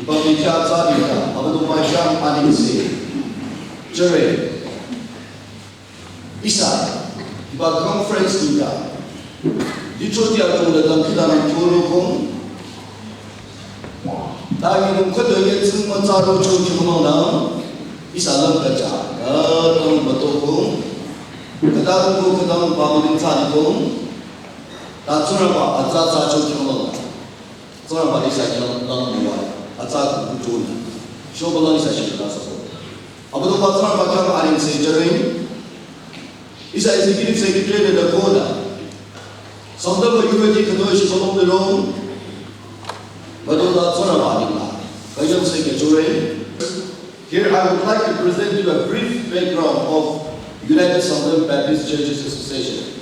Pamilya Zadika, Abadumajam Aninse, Jere, Isa, Iba Conference Nika, Dichotia to the Dampidan Turukum, Dagin Kodoyets Mazaro Chukimona, Isa Lankaja, Gadam Batokum, Kadam Kadam Bamadin Sadikum, Tatsuraba, Azaza Chukimona, Zoraba is a young Attack Putuna. Shobalan is a ship. Abu Bakar Bakam Arin Sajarin is a executive secretary of the Koda. Some of the Unity Kadosh along the road, but on that Sonabadilla. Bayam Secretary. Here I would like to present you a brief background of United Southern Baptist Churches Association.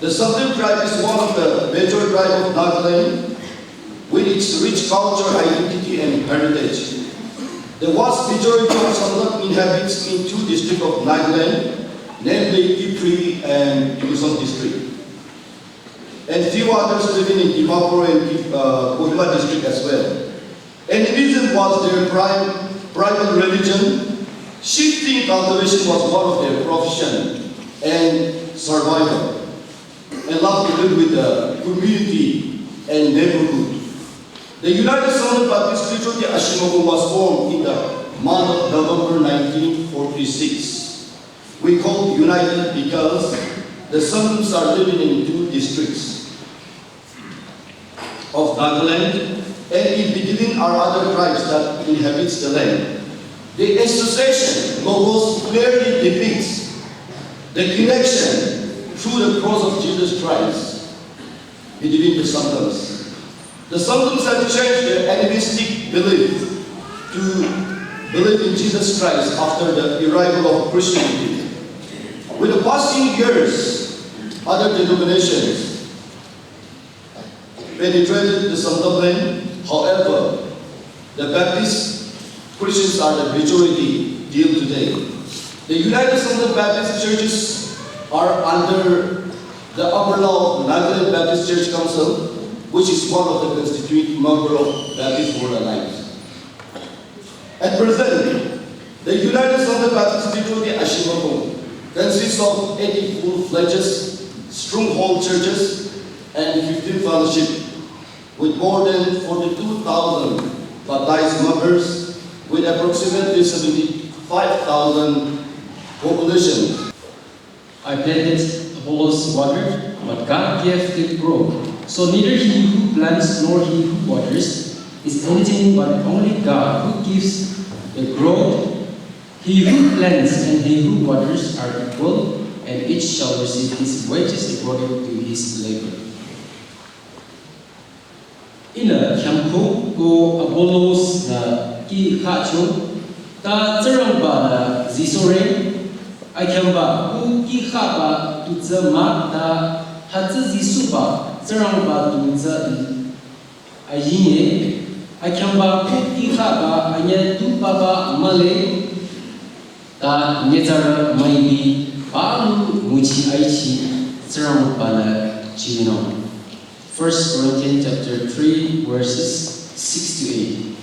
The Southern Tribe is one of the major tribes of Nagaland, with its rich culture, identity, and heritage. The vast majority of Southern inhabits in two districts of Nagaland, namely Kipri and Luzon district. And few others living in Dimapur and Kohima district as well. Animism was their private religion. Shifting cultivation was one of their profession and survival. And love to live with the community and neighborhood. The United Southern Baptist Church of Ashimogo was formed in the month of November 1946. We call United because the Southerners are living in two districts of Nagaland, and in between are other tribes that inhabits the land. The association logos clearly depicts the connection through the cross of Jesus Christ between the Southerners. The Southerners have changed their animistic belief to believe in Jesus Christ after the arrival of Christianity. With the passing years, other denominations penetrated the Southern land. However, the Baptist Christians are the majority till today. The United Southern Baptist Churches are under the umbrella of Nagaland Baptist Church Council, which is one of the constituent members of Baptist World Alliance. At present, the United Southern Baptist Church of Ashimogo consists of 80 full-fledged stronghold churches and 15 fellowships with more than 42,000 baptized members with approximately 75,000 population. I planted, Apollos watered, but God gave the growth. So neither he who plants nor he who waters is anything but only God who gives the growth. He who plants and he who waters are equal, and each shall receive his wages according to his labor. Ina Kiamko go Apollos na ki Hacho, ta Zeramba na Zisore, I Kiamba who ki Haba to Zama ta Hatzisuba. Zeramba tunza ayine Akiamba kuki haba anya tu baba male ta nyezara maibi balu muci aichi zeramba na chino. 1 Corinthians chapter 3 verses 6 to 8.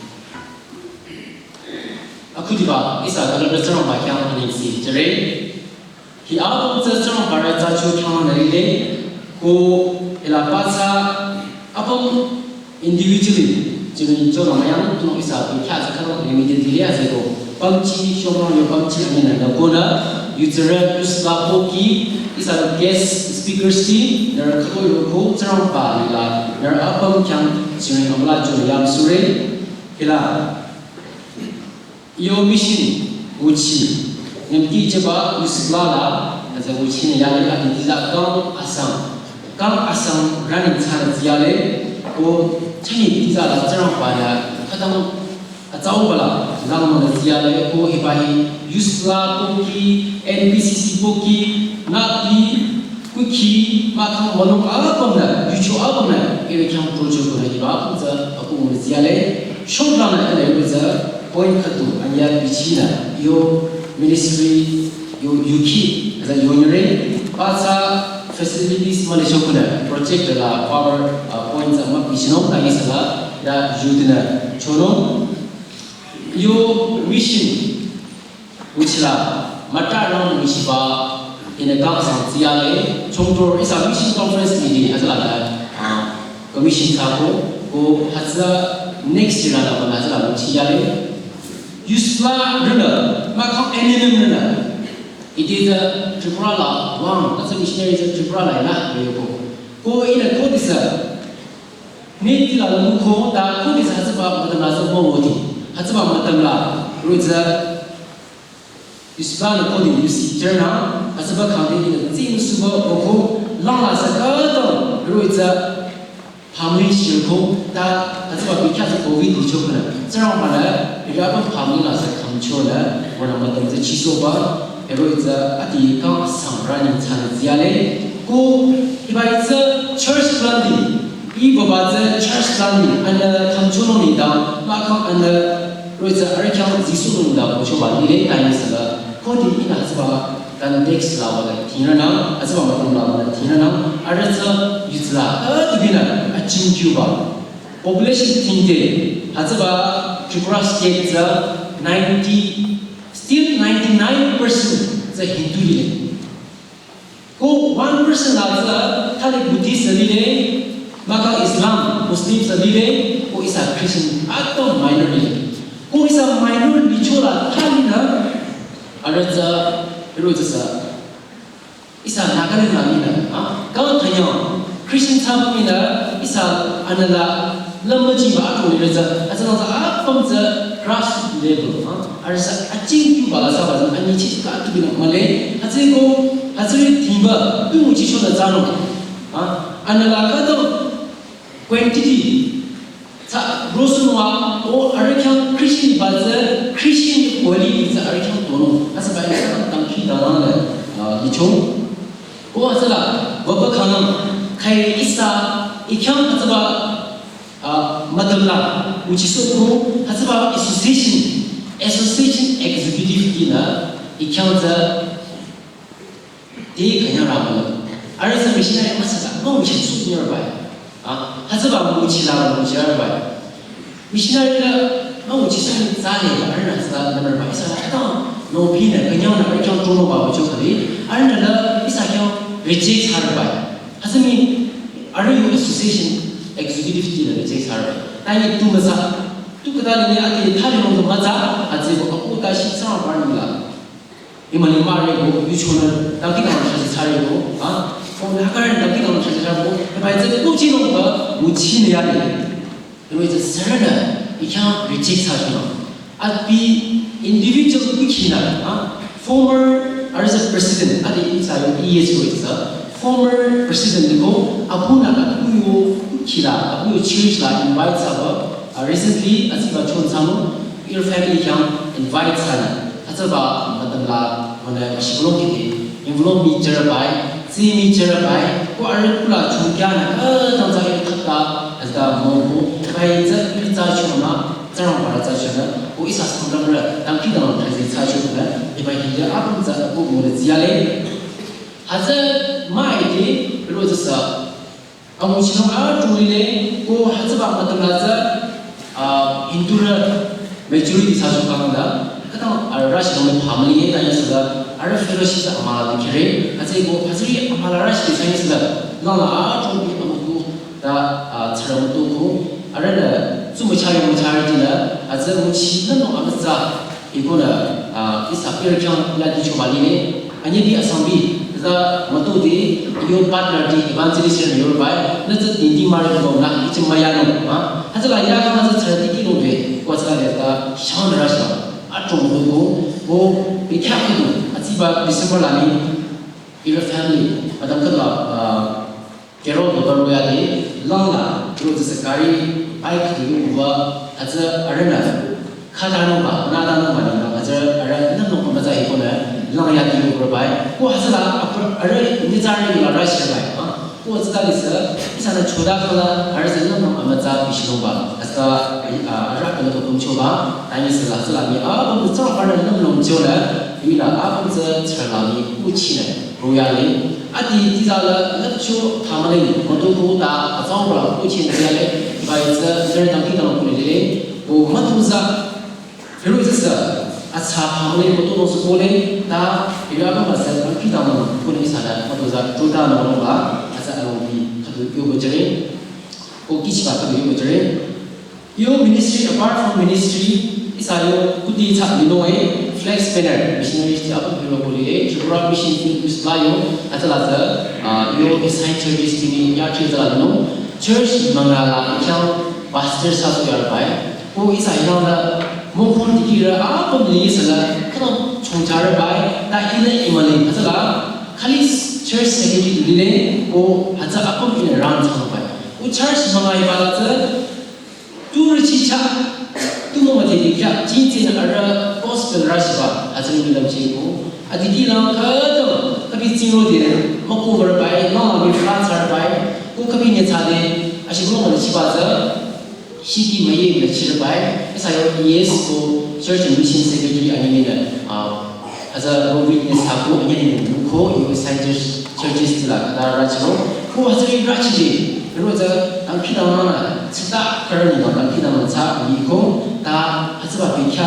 Aku diba isa kalau zeramba kyang aning jere hi abang zeramba ra za chu kyang narile ko ela pasa apam individually jadi jono mayang tu isa tu kya zakaro limited dia zego pangchi shomro yo pangchi amena da kona user usla poki isa guest speakers team der khoi ro ko chang pa la der apam kyang jini amla jo yam sure ila yo mission uchi nemki jeba usla la as a uchi ne yang la diza kang asam Kang asam running chana ziale ko chani tiza la charang paya kadang atau bala lang mo ziale ko hibahi yusla poki NPCC poki napi kuki makang monong album na yuchu album na ere kyang project ko na hiba kunza aku mo ziale shobla na ele kuza point khatu anya bichina yo ministry yo yuki as a yonyore pasa facilities Malaysia kuna project la power points amma pisino tagi sala da yudna chono mission which la mataron mishiba in a council ziale chongtor is a mission conference meeting as la commission tabo go hazla next year la bana hazla chiale usla runa makam enem runa it is a Tripura la one as a missionary is a Tripura la go in a code is a need la muko da code is hazba madana modi hazba madamla ruza Islam code you see journal hazba county in the team super oko long as a garden ruza family shirko da hazba because covid chokna zara mala iraba family as a controller one of them the chisoba ruza ati ka samrani chan ziale go if church planting Ibabaza church planting and control ni da makam and ruza arikam zisu da choba ni time sala kodi ina hazba dan next lawa tinana hazba matum lawa tinana arasa yuzla adibina achim cuba population tinte hazba Tripura state 90 still 99% the Hindu go 1% lazla thali Buddhist sabile maka Islam Muslim sabile ko isa Christian atau minority ko isa minority chola thalina arza eroza isa nagale namina ka thanya Christian sabina isa anala lamaji ba ko eroza azana from the grass level arza aching bala sabaz ani chi ka tubina male haze ko hazri thiba tu chi chola jano anala ka to quantity sa rosunwa o arikan Christian bazar Christian quality is arikan dono asba isa tamki dana le lichong ko asala baba khana khai isa ikyam asba madalla which is so asba association executive ina ikyam za de kanya ramala arisa missionary masala no which is so nearby hazba muchila mujarba missionary la no chisani zale arna sa number ba isa ta no bina kanya na kanya tono ba jo khali arna la isa kya reject harba hazmi aru association executive team reject harba tani tu masa tu kada ni ati thali no maza aje ko akuta shi sa barnila imani mare ko yuchona ta kika na shi sare ko 나가는 남기는 찾아보고 이제 꾸지는 거 무치내야 돼. 그리고 이제 서로는 이렇게 리젝트 하잖아. be individual 위키나 former as president 아니 이사요 ES로 있어. former president이고 아부나 아부요 위키라 아부요 church라 invite 하고 recently 아시바 촌사무 your family can invite 하나. 하자바 마담라 오늘 시골로기 envelope meter by see meter by ko arula chungya na tang za ye thata as mo ko bai za pi za chuna zang ba za chuna ko isa samdam ra dang ki dang ta ji cha chuna e bai hi ya apun za ko mo le zia le haza mai de ro za sa amu chino a tu le ko haza ba ma ta za hindu ra majority sa chu ka da ka rush no family ta ya sa Arab fellowship amala dikire aje go hazri amala rush design sila lala a to bi amu da charam to ko arada sumu chari mu chari dina aje mu chi no amza ikona isa perkyan la di chomali ne anye di assembly da matu di your partner di evangelist your by na je di mari ko na ich maya no hazla ya ka na chari di no de ko sa le da shawn rush atom ko bi kya Siba December lani, your family, madam kala, kero baru ya ni, langa, terus sekali, baik tu buat, aja arena, kadang apa, nada apa ni, aja arena, nanti apa saja ikona, langa ya tu berbaik, ko aja apa, arena ini cari ni lara siapa, ko aja tadi sana choda kala, arena nanti apa saja bisnoba, aja arah kalau tu coba, tanya selah ni, betul arena nanti coba. Bila apa saja cerlami ucinya, royali, adi tidak ada tu thamane, untuk kita asal orang ucinya dia, baik saja dari kita nak kulit dia, oh matuza, perlu saja अच्छा family को तो nose बोले ता इरा को बस की दाम पुने सादा मतलब जा टोटा नोनो बा अच्छा अलोगी खदु यो बजरे ओ किछ बा खदु यो बजरे यो ministry apart from ministry isayo kuti cha linoe flex banner missionaries ti apa biro boleh jura mission ti uslayo atala za yo design service ti ni ya chi za lino church mangala kyang pastor sa so yar bai o isayo na mongkhon ti ra apa ni sala kana chongcha ra bai ta ile imale atala khali church secretary lile o hacha apa ni ran chang bai o church mangai bala za tu chi cha tu mo mate di kya jin jin ara gospel rashba azri mi lam chi ko adidi lam kha to kabi jin ro de ma ko bar bai ma mi fra char bai ko kabi ne cha de ashi ko mo chi ba za shi ki ma ye me chi bai sa yo yes ko church and mission secretary ani ne as a witness ha ko ani ne ko yo scientist churches la da ra chi ko azri ra chi ro za ang ki da ma chita karani no ang ki da ma cha ni ko 다 하즈바 비캬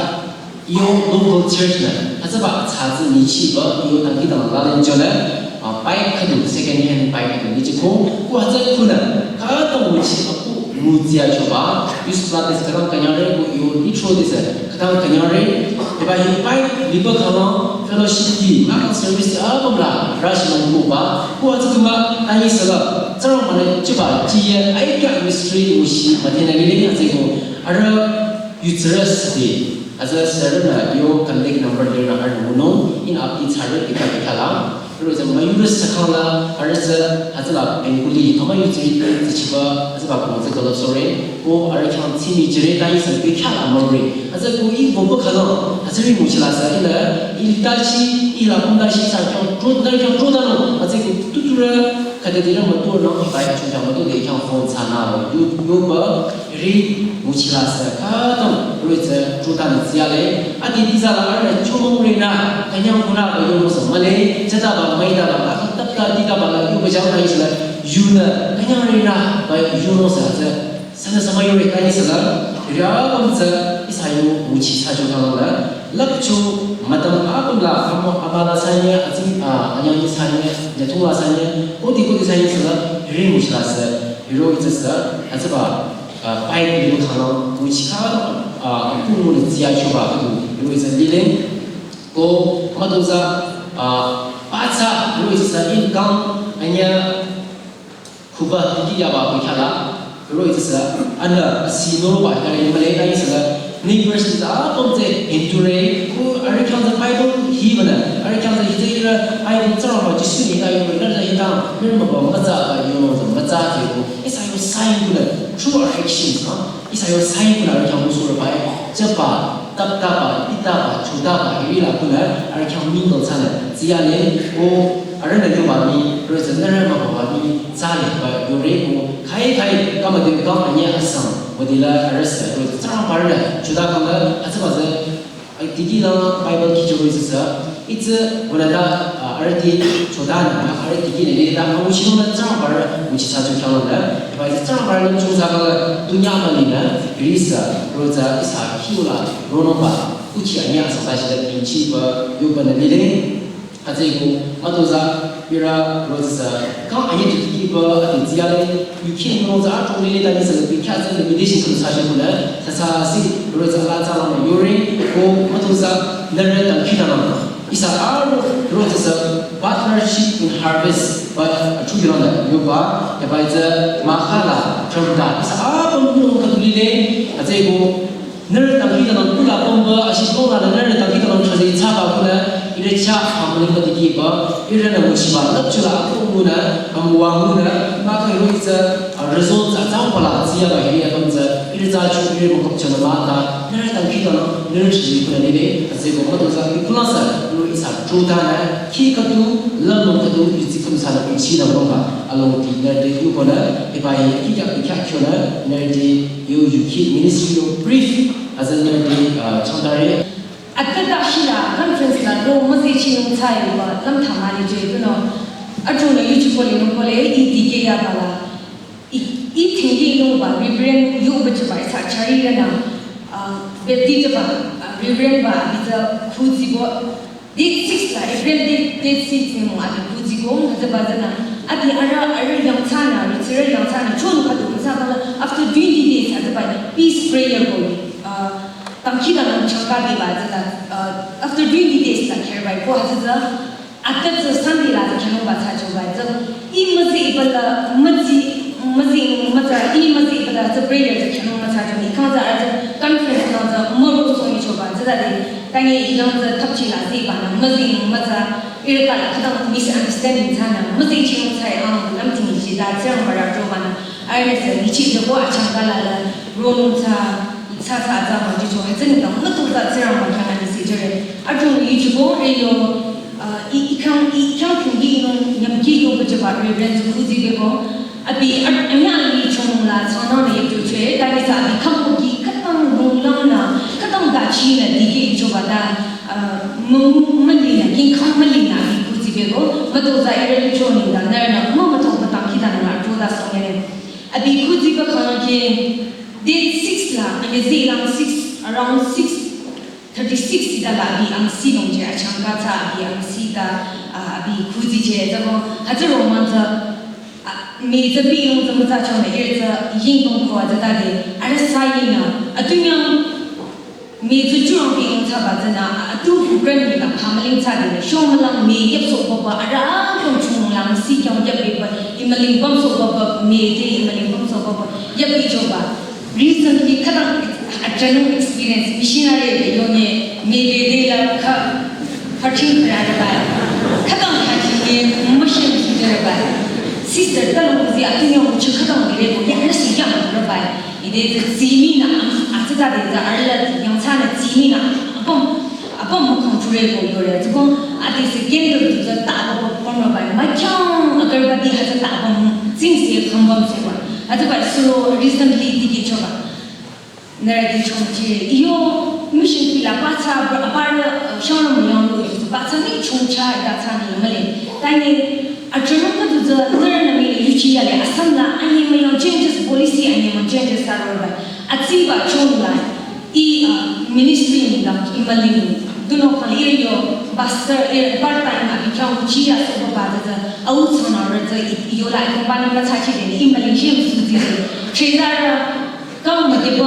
이오 local church 나 하즈바 차즈 니치버 이오 당기다 말라는 전에 바이크도 second hand 바이크도 니치고 고 하즈 쿠나 가도 무치 없고 무지야 줘봐 유스플라테스 그런 그냥을 고 이오 니초데스 그다음 그냥을 에바 이 바이크 리버 가노 펠로시티 마크 서비스 아범라 라시만 고바 고 하즈 그마 아니스가 저런 거는 줘봐 지에 아이까 미스트리 무시 마테나리리 하즈고 아르 Uterus as a certain your contact number there are no in up its hard ikala there is a mayurus sakala or as a anguli toma utri the chiba as a musical sorry or I can't see me jereta is a big calamari as a kui bobocano as a muchilasa in the iltachi ilapundashi sarkan trudano as a tutura kadira motor no by chamato they can phone sana you read 무치라서 가동 그래서 주단 지야래 아디 디자라 알레 초몽리나 그냥구나 이러면서 말에 제다바 마이다바 아깝다 디다바가 이거 장나 있으라 유나 그냥리나 바 유노서 산에 서마요레 까니서가 그래가면서 이사요 무치 사조가가 락초 마담 아블라 아모 아바라 사냐 아지 안양이 사냐 제토라 사냐 어디 사냐서가 이리 무치라서 이러 있었어 아즈바 바이크 이거 가나 무치카 부모를 지야 줘봐 그리고 이제 릴링 고 마도자 바차 그리고 이제 인강 아니야 쿠바 디디야바 비카라 그리고 이제 안나 시노로 바이카리 말레이가 있어가 니버스 다 동제 인투레 고 아르칸자 바이블 히브나 아르칸자 히제이라 아이고 저런 거 지수니가 이거 이러자 이당 멤버 맞아 이거 좀 맞아 되고 이사요 사인구나 true actions 이사요 사인구나 이렇게 무소를 봐요 저봐 답답아 이따봐 주다봐 이리라 그날 이렇게 민도 사는 지안에 고 아르는 요마미 그래서 나를 막아니 자리 봐 요레고 가이 까마들 까 아니야 하상 어디라 알았어 그래서 짱 바르네 주다가가 하자마자 디디랑 바이블 기초로 있었어 이제 원하다 알티 조단 알티 기내다 아무 시도는 짱 바르 무치 사주 경험다 이제 짱 바르는 중사가 두냐만이나 그리스 로자 이사 키우라 로노바 우치 아니야 사실 인치바 요번에 리레 아제고 마도자 비라 로자 강 아니 디기바 디지알레 유키 노자 아토리레 다니서 비카즈 미디신 사실구나 사사시 로자 라자나 요리 고 마도자 너를 담기다나 이사 아로 로자 partnership in harvest 바 추기로나 요바 야바이자 마칼라 정다 이사 아본노 카둘리레 아제고 너를 담기다나 누가 본바 아시고나는 너를 담기다나 저지 차바구나 이래차 아무는 것 이기바 이래는 무시바 납주라 공부나 아무왕무나 마카로 이제 results 아장발라 지야가 이래 검자 이래자 주기를 먹겁잖아 마다 너를 담기다나 너를 지구나 니네 아제고 마도자 이플라사 로 이사 조다나 키카도 럼노카도 이지금 사는 위치나 뭔가 알롱티 너들 유거나 이바이 기가 비캬켜나 너들 유키 ministry brief as a 너들 청달에 Atada shila conference la do mazi chinu chai ba lam thamari je kuno atuna youtube pole no pole idike ya bala I thingi no ba we bring you but by sachari na beti jaba Reverend ba bisa kuzibo date 6 la April date 6 ni mo ati kuzibo ngata bazana ati ara yang sana ritira yang sana chon khatu misala after 20 days ati ba peace prayer ko tamkida nam chaka bi bazana after 20 days la care by ko hata atat Sunday la khano ba cha cho ba I mazi bala mazi mata I mazi bala the prayer the khano ma cha cho ni kha za conference na za moro so ni cho ba za de tangi ilong za thapchi la sei ba na mazi mata irka la khadam misunderstanding cha na mazi ching chai ang lam ting ji da chang ba ra cho ba na ai se ni chi jo a chang ka la la ro cha cha za ma ji cho ha zhen da ma tu za chang ba kha ni se je a jo ni ji bo re yo ikan tinggi non yang giyo berjawab reverend kuzi bego abi amnya li chong la chana ne tu che dai sa bi kham ki khatang rong lang na khatang ga chi na di ki cho ba da mali na kin kham mali na kuzi bego ma to za ire cho ni da na na ma to ba ta ki da na to da so ne abi kuzi ba khana ke date 6 la ane zelang 6 around 36 ida la bi ang si nong je achang ka cha bi ang si da bi kuzi je da mo ha zhe ro ma za me zhe bi nong zhe za chang de ye zhe yin dong ko za da de a sa yin na a tu yang me zhe ju rong bi nong cha ba zhe na a tu fu ren ni la pa ma ling cha de sho ma lang me yep so ba ba a ra kong chung lang si kyang yep bi ba I ma ling bam so ba ba me de I ma ling bam so ba ba yep bi cho ba recently kadang a general experience missionary yo ne me de la kha phatin khara ba khadam khaji ne mission de ba sister talo zi atinyo chu khadam de ko ya na si ya ma ba ide de zimi na a ta de za arla yang cha na zimi na apom mo khong chu re ko yo re ko a de se gen de za ta ko pon ba ma chang agar ba di ha ta ba sing se kham ba se ba a ta ba so recently di ki choba Nara chongchi iyo mission ki la pacha apar shona mo yang lo pacha ni chongcha da cha ni male tani ajano ka du za nara na mi yuchi ya le asam la ani mo yang changes policy ani mo changes sa ro ba atsi ba chong la I ministry ni da imali duno kan yo pastor part time abi chong chi ya so ba da au chona ro za iyo la company ma cha chi de imali shem su di chezara Kau mungkin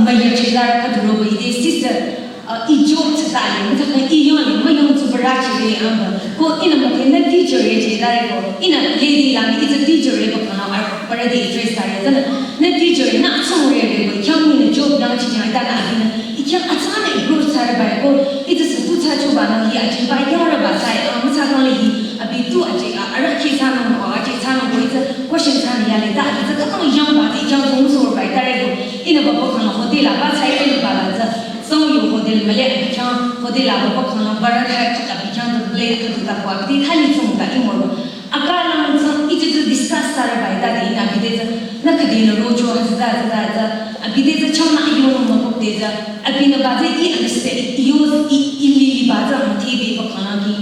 maya cerita kadro ini sister ijo cerita ni, macam iyon ni, maya tu beraci ni amba. Ko ina mungkin nanti teacher ye cerita ko, ina lady lagi itu teacher ye ko kana pada di cerita ye, dan nanti teacher nak semua ye ko, yang ni job nak cakap dan lagi na, ikan asalnya guru saya baik ko, itu sebut saya cuba nak ia ajar baik orang bahasa, macam lagi, abi tu ajar, ada kisah nama, ajar sana ko itu question sana ya le, dah itu kan yang bahasa, yang semua baik dari ko. Ina bapa kana hotel apa saya ini bala za song yo hotel male bichang hotel apa kana barat hai kata bichang tu play tu tak kuat di hali song tak imor akala man itu discuss sara bai da di na bide za na kadi na rojo hazda za bide za chama iyo no mo te za abina ba za I understand iyo illi ba za mthi be ba kana ki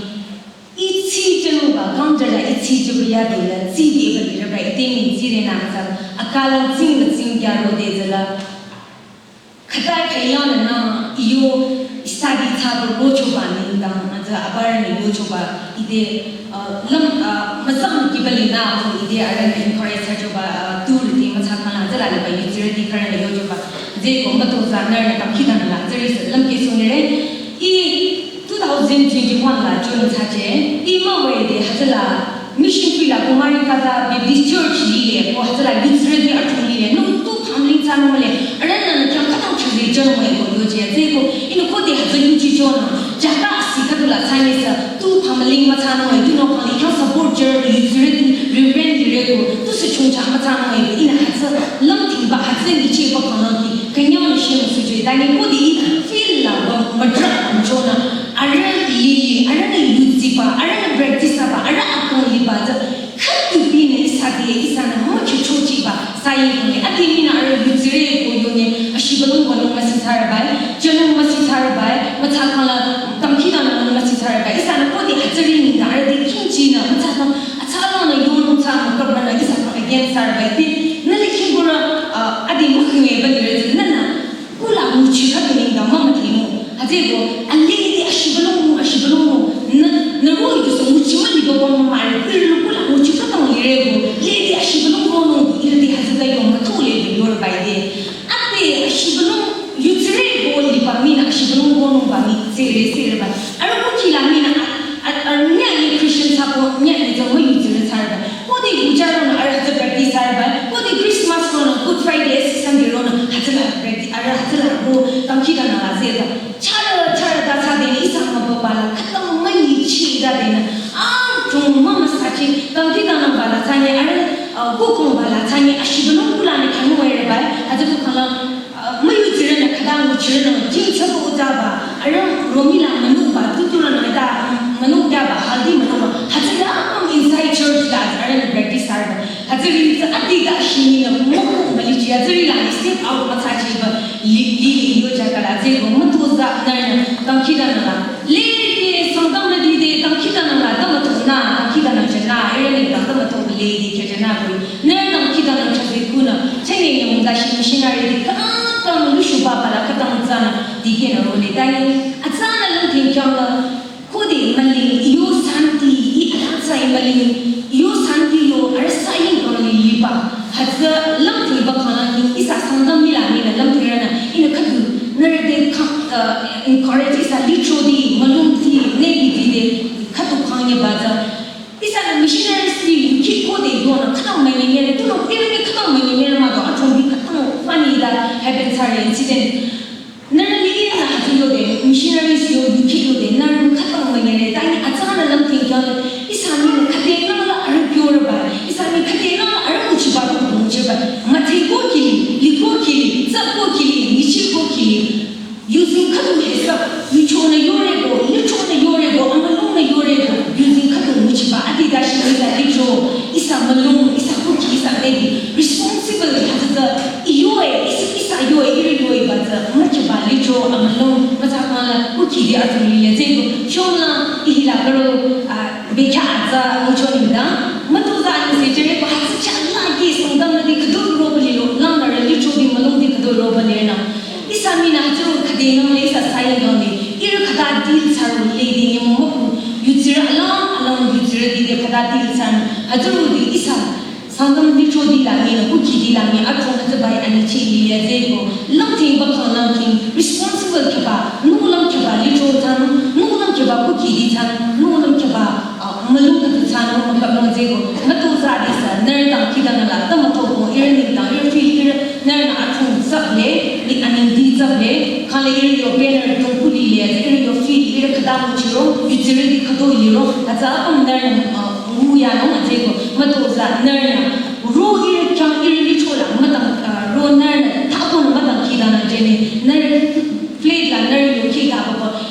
ichi jenu ba kam jala ichi ju ya de la ji de ba de ba ite ni ji de na za akala jing kya ro de zala khata khayan na iyo study tha ro cho ba ni da za abar ni ro cho ba ide lam masam ki bali na so ide ara ni encourage cho ba tu ri ma cha kana zala le ba yi jre di kar ni ro cho ba je ko ma to za na na kam ki da na jre lam ke so ne re I 2021 la join cha je I ma we de hazala mission ki la kumari ka da bi church li le ko hazala bi jre di atu li le no Hamling sana male, ada na jam kata ucap dia jangan main bodoh je. Jadi ko, ini ko dia hasil uji jono. Jaga asik tu lah sana sa. Tu hamling macam mana? Tu nak hamling yang support je, reverend dia ko. Tu secungca macam mana? Ini hasil lamting bah hasil ni cik apa lagi? Kenyang sih musujui. Dan ko dia feel lah bergerak jono. Ada lili, ada uji bah, ada practice bah, ada akal libat. Katu bini isadi isana macam cuci bah. Saya ni, ati mina ada jure ko yone ashibalung balung masih tharabai, jangan masih tharabai, macam kalau tamki dan masih tharabai. Isana ko di hajari ni dah ada di kinci na, macam acara na yon macam kerana na isana again tharabai. Di nalikin guna adi mukhnge balik. Nana, pula muci kat ni dah mama timu. Hati Azego, a lady Ashibalo, Naru is a Muchimali Bono, Lukula, Muchikata Lirego, Lady Ashibalo, Ildi Hazada Matuli, you're by there. Ape Ashibalo, you trade only Pamina, Ashibalo, Bami, Siri, Arabuchi Lamina, at Christian Sabo, Nyan is a way to retire. What they Ujaron are at the Brady Sarba, what they Christmas on Good Friday, Sunday on Hatala, Brady, Aratala, Tamkida Nazeda, Chara, Tasade, Isama Babala, Katamani, Chida, from Mama Sachi, Tamkida Balatani, Goko Balatani, Ashibano, Kamuera, Azakala. Mayu Tirana Kadam Chirano, Jim Sabo Daba, around Romina Manuba, Tutura Nada, Manugaba, Haldi Manova, Hatala inside church that are in the Brady Sarva. Hatari Atiga Shina, Moku, Malichi, Azarila, step out of Masachi, Lili, Yojakala, Matuza, Nana, Tamkidana, Lady, Santamadi, Tamkidana, Damatuna, Tamkidana Jana, Erin, Damato, Lady Kajanabu, Nana Kidana Chazikuna, Tanging Dashi Missionary. Lushuba Katamzana, Digena Rolitani, Atsana looking Kyanga, Kodi Mali, you Santi, Atansa Mali, you Santi, you are signing on Lipa, has the lumpy Bakana, is a Sandamila, Lampirana, in a Kadu, Nerede encourage is a literally Malumti, Navy, Katukanya Baza. Is a missionary keep Kodi, Dona, Katam, and do not even come when you funny that happens are incident. Narrowly, missionaries, you kill the Naru Katamangane, Tiny Atana Lumping, Isami Katena, Arapuraba, Isami Katena, Aramuchiba, Mateboki, Lipoki, Zapoki, Nichipoki, using Katum himself, Lichona Yorego, Amalona Yorego, using Katum Muchiba, Adidashi, Litro, Isamalum, Isapuki, Isa baby, responsible as the Ioi, Isa Ioi, but Muchiba, Litro, Amalum, Matakana, Uki, the Atami, Zego, Shona, Ihilagaro, Bekaza, Mucholinda, Matuza, Sejeko, has such a like some Damadi Kadu Robelino, Langa, Litro, Malum, Kadu Robalena. Isamina, Kadena, Lisa, silent only. Irkada deals are lady in Moku. Yuzira along Yuzira, the Kada deals and Hadru, Isa, Sandam Litro di Lamina, Uki di Lami, Atom by Anichi, Zego, Lumping Bakan Lumping, responsible Kaba, no Lumkaba, Litro Tan, no Lumkaba, Uki di Tan, no Lumkaba, Maluka Tan, Zego, Matuza, Nerda, Kidanala, Tomato, Earning down, your feet, Nerda, Atom, Subway, the Anindi, Kali, your banner, Tokuli, your feet, Kadam Chiro, Yuziri Kato, as I'm there, Muyano, Zego, Matoza, Nerna, Ro Chang Iritola, Madam, Ro Nerna, Tapon, Madam Kidana Jenny, Ner, played like Nerno Kika,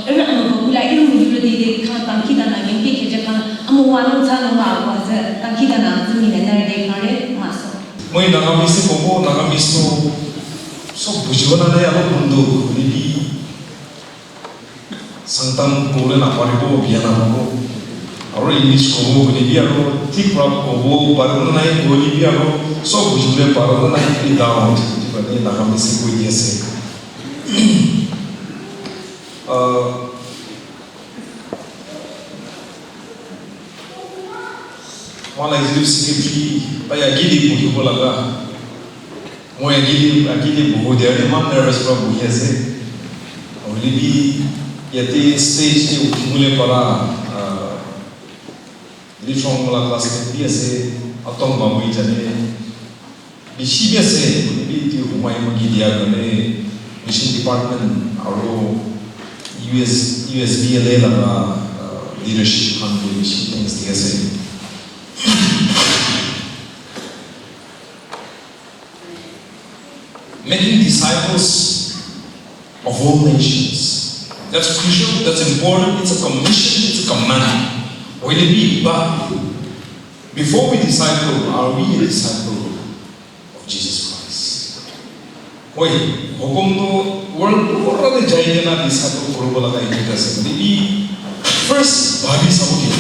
Erano, like Irudi, Kantan Kidana, and Piki Japan, Amuano Tano was a Kidana, Zumina, Nerde, Maso. Moi Nagamisi Popo, Nagamiso, so Bujona, Mundo, Libi, Santam Polen, Aparibo, Viana. Our English Kobo, Boliviano, Tikrap Kobo, Baronai, Boliviano, so Bujule Baronai, down, but then Nagamisi Guiese. One executive secretary by a giddy Putulaga. Moya giddy, a giddy Budia, man nervous from Buiese. Only be yet a stage to Mule Para. Litron la classe BSA atom bambu itane BCBSA BT umai magidia gane mission department aro USBLA la leadership contribution things TSA making disciples of all nations. That's crucial, that's important, it's a commission, it's a command. Will it be? But before we disciple, are we a disciple of Jesus Christ? Wait, Hokomno, what are the giant disciple Korobola Ikas? Maybe first, Babi Samuki,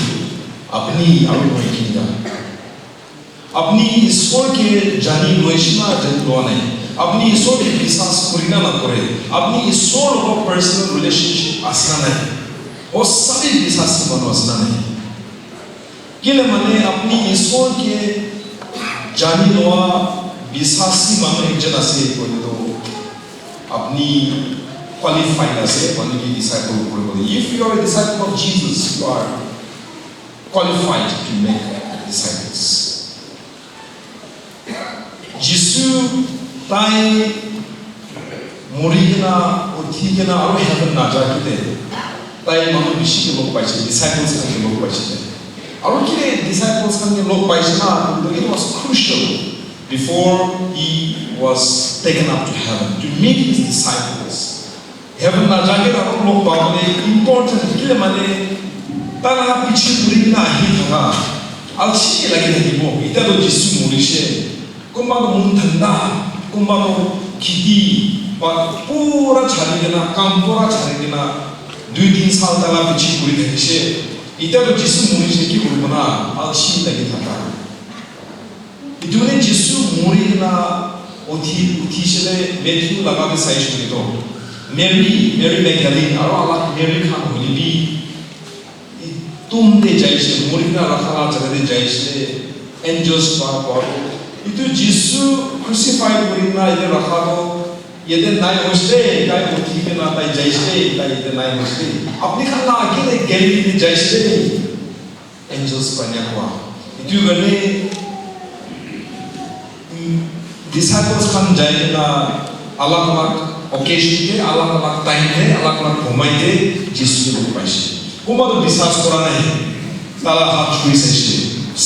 Abni Arukinda. Abni is working Jani Noishna Jantuane. अपनी ईश्वर की विश्वास करिना ना करे अपनी ईश्वर को personal relationship आसना नहीं और सभी विश्वास बनो आसना नहीं किले मने अपनी ईश्वर के जानी लोआ विश्वासी मानो एक जना से कोई तो अपनी qualified as a one of the disciple. If you are a disciple of Jesus, you are qualified to make disciples. Jesus tai morigna othigna aru heaven na jakite tai manu bishi ke log paise disciples ke log paise aru kile disciples ke log paise na it was crucial before he was taken up to heaven to meet his disciples. Heaven na jage aru log paune important kile mane tana pichi morigna hi tha alchi lagi nahibo ita do Jesus morishe kumbago muntanda kumbago kidi पूरा छानेगिना काम पूरा छानेगिना 2-3 साल तला पिछी पूरी देशे इधर जिसु मुरी से की उर्बना आशी लगी था इधर जिसु मुरी ना उठी से मेथ्यू लगा के साइज में तो मेरी मैगडलीन और अल्लाह मेरी खान होली भी तुम दे जाइए मुरी ना रखा चले जाइए एंजल्स पर इधर जिसु क्रूसिफाइड मुरी ना इधर रखा तो ये दिन नाइ होस्टे काय उठी के ना ताई जाइसे ताई ये नाइ होस्टे अपनी खाना अकेले गैलरी में जाइसे एंजल्स बनिया हुआ इतु गने डिसाइपल्स खान जाए ना अलग-अलग ओकेजन के अलग-अलग टाइम में अलग-अलग घुमाई के जिसु को पाइसे कुमा तो विश्वास करा नहीं ताला हाथ छुई से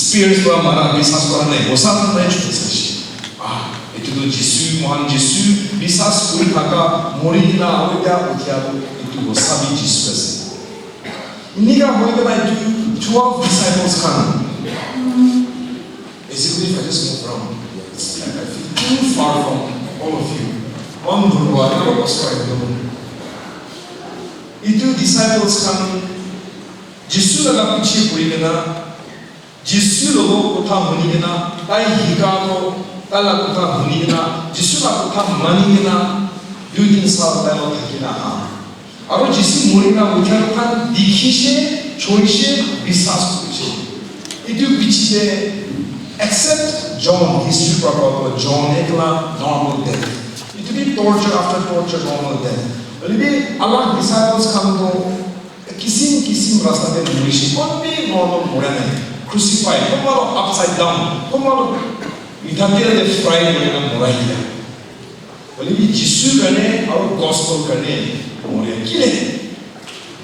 स्पिरिट्स को हमारा विश्वास करा नहीं वो सब नहीं छुई से itu Yesus Tuhan Yesus bisa sekali kaka muridnya awalnya utiara itu wasabi Yesus ini kan mereka itu 12 disciples kan basically if I just move around it's like I feel too far from all of you one berdoa apa pasal itu disciples kan Yesus agak pici muridnya Yesus logo kota muridnya tai hikato ताला कुता हुनीना जिसुला कुता मानीना 2-3 साल ताला थकिना हाँ और जिसु मुरीना उठा कुता दिखिशे छोइशे विश्वास करिशे इतु पिछे except John history प्रकार John एकला normal death इतु भी torture after torture normal death लेकिन अल्लाह disciples काम तो किसी रास्ता पे मुरीशे कौन भी normal मुरा नहीं crucified कौन वाला upside down कौन वाला इधर के फ्राई करना मोराइया बोले भी जिसु करने और गॉस्पेल करने मोरिया किले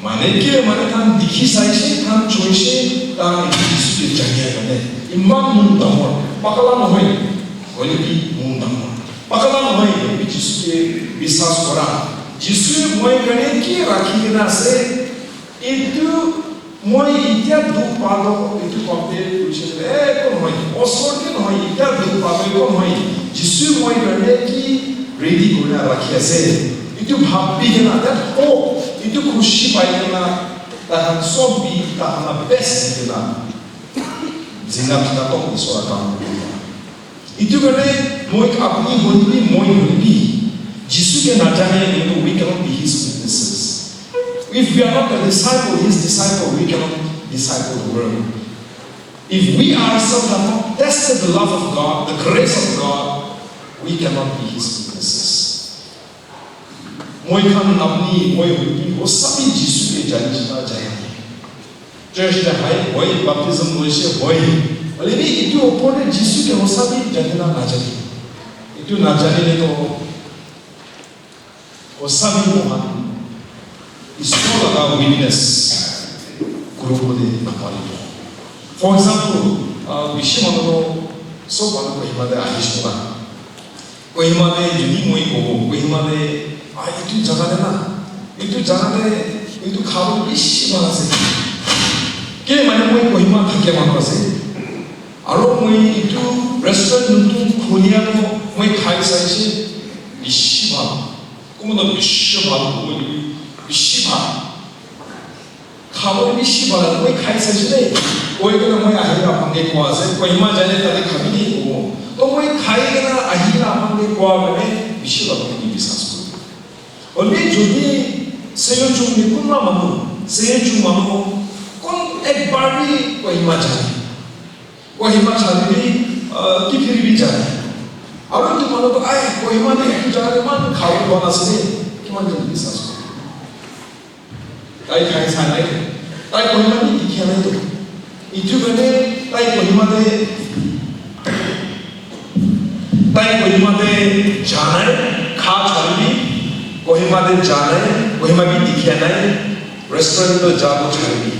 माने थान दिखी साइसे थान चोइसे तान जिसु के जगह करने इमाम मुंदामो पकला नहोय बोले भी मुंदामो पकला नहोय भी जिसु के विश्वास करा जिसु मोय करने की राखी ना से इतु मोय इत्या दुख पालो इतु कंपेयर कुछ ए कौन होई ओसोर के होई इत्या दुख पालो कौन होई जिसु मोय करने की रेडी करना रखिया से इतु भाबी के ना दैट ओ इतु खुशी पाई ना ताहन सोबी ताहन बेस्ट के ना जिंदा पिता तो ईश्वर का इतु करने मोय अपनी होली मोय होली जिसु के ना जाने तो we cannot be his witnesses. If we are not a disciple, his disciple, we cannot disciple the world. If we ourselves have not tested the love of God, the grace of God, we cannot be his witnesses. Moi kan apni moi hui wo sabi Jisu ke janjita jayani. Church the high boy baptism moi se boy. Ale ni itu opone Jisu ke wo sabi janjina na jani. Itu na jani le to wo sabi mohan इसको लगा witness group में नपाली for example विषय मानो सब मानो कोई माने आहिश होगा कोई माने जुनी मोई को कोई माने इतु जगह देना इतु खाओ विषय माना से के माने मोई कोई माने थके मानो से आरो मोई इतु रेस्टोरेंट नुतु खोलिया को मोई खाई साइसे विषय मानो कुमनो विषय मानो मोई विशिबा खाओ विशिबा कोई खाई सजने कोई को मैं आहिरा पंगे को आसे कोई मा जाने तले खाबी नहीं को तो मैं खाई ना आहिरा पंगे अपनी 과거에 미실업이 비사스. 얼리 조디 세요중 니군마 마무 세요중 마무 건 액바리 कोहिमा छाली की फिर भी जाए और तो मानो तो आए कोहिमा ने एक जाने मान खाओ बना से कि मान जल्दी सांस ताई खाई साने ताई कोहिमा ने दिखा नहीं तो इतु बने ताई कोहिमा ने जाने खा छाली कोहिमा ने जाने कोहिमा भी दिखा नहीं रेस्टोरेंट तो जाओ छाली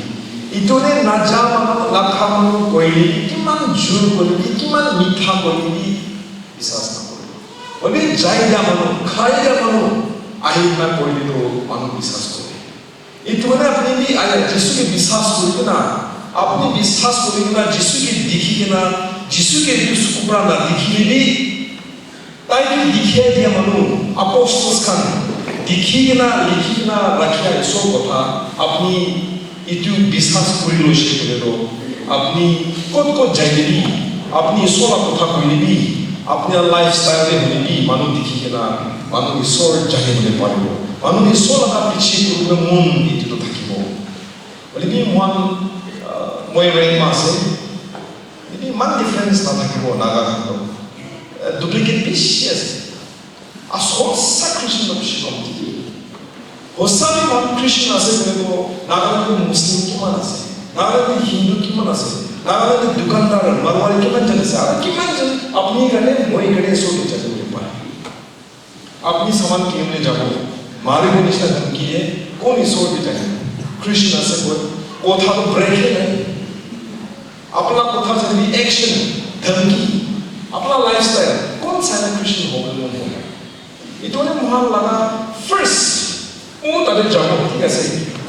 इतने नाजा मानो लाखा मानो कोई किमान झूठ बोली किमान मीठा बोली विश्वास ना करो और ये जायदा मानो खायदा मानो आहिर में कोई तो मानो विश्वास करो इतने अपने भी आया जिसु के विश्वास करो ना अपने विश्वास करो ना जिसु के दिखी के ना जिसु के जिसु कुपरा ना दिखी भी ताकि दिखे दिया मानो अपोस्टल्स खान दिखी के ना लिखी के ना रखिया इसो कथा अपनी इतु विश्वास करी लोशे करे तो अपनी खुद को जायदी अपनी सोला कथा कोई भी अपने लाइफस्टाइल में होने भी मानो दिखी के ना मानो ईश्वर जाने होने पारे हो मानो ईश्वर का पीछे तो मून इतु तो थकी हो और ये मान मोए रेंग मासे ये मान डिफरेंस ना थकी हो नागा तो डुप्लीकेट पीछे असोर सा क्रिश्चियन ऑप्शन होसामी मान क्रिश्चियन आसे बोले तो नागालैंड मुस्लिम की मान आसे नागालैंड हिंदू की मान आसे नागालैंड दुकानदार मरवाड़ी की मान जने से आरा की मान जन अपनी गले मोई गले सो के चले हुए पाए अपनी सामान की हमने जाओ मारे को निश्चित धमकी है कौन इस ओर भी जाए क्रिश्चियन आसे बोले वो था तो ब्रेक है नहीं अपना को था जल्दी एक्शन धमकी अपना लाइफस्टाइल कौन सा क्रिश्चियन हो गया इतने महान लगा फर्स्ट वो तब जामो ठीक है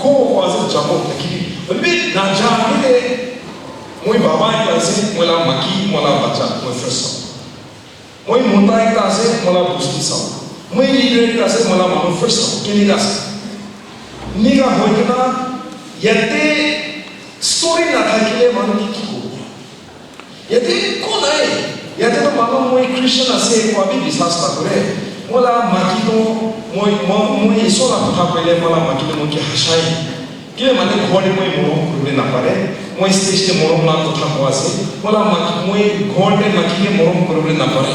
को वाज़ जामो तकी बल्कि ना जाने दे मोई बाबा एक तरह मोला मकी मोला बच्चा मोई फर्स्ट मोई मुंडा एक तरह मोला बुस्ती सा मोई लीडर एक तरह मोला मानो फर्स्ट के निका होई किना यते स्टोरी ना था के लिए मानो की को यते कौन है यते तो मानो मोई क्रिश्चियन असे को अभी विश्वास ना करे मोला माकी तो मोई सोला कथा पहले मोला माकी तो मोकी हसाई के माने घोड़े मोई मोरम करबे ना पारे मोई स्टेज के मोरम ना कथा कोआसे मोला माकी मोई घोड़े माकी के मोरम करबे ना पारे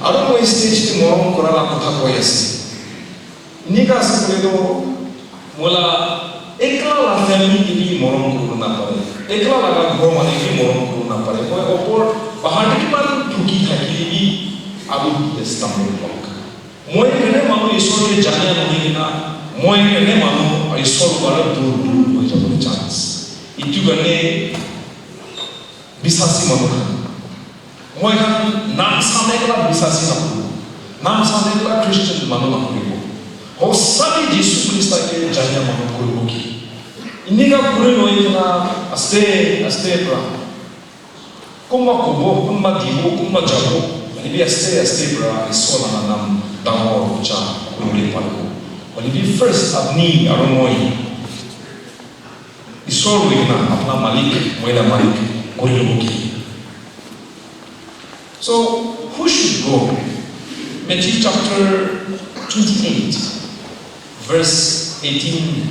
और मोई स्टेज के मोरम कराला कथा कोयासे निका से बोले तो मोला एकला ला फैमिली के भी मोरम करबे ना पारे एकला लगा घर माने के मोरम करबे ना पारे मोई ऊपर पहाड़ की मान ठुकी थाकी भी आबू स्तंभ मोई गने मानो ईश्वर के जाने नहीं कि ना मोई गने मानो ईश्वर पर दूर हो जाने चांस इतु गने विश्वासी मानो मोई गन नाम सामने का विश्वासी ना नाम सामने का क्रिश्चियन मानो ना हो सभी यीशु क्रिस्ट के जाने मानो कोई होगी इन्हीं का पूरे लोग ना अस्ते प्रा कुम्मा कुबो कुम्मा दीवो कुम्मा जाबो ini aste bra isola nam dangor cha kuri palu oni first apni aromoi isol wina apna malik moila malik kuri logi so who should go Matthew chapter 28 verse 18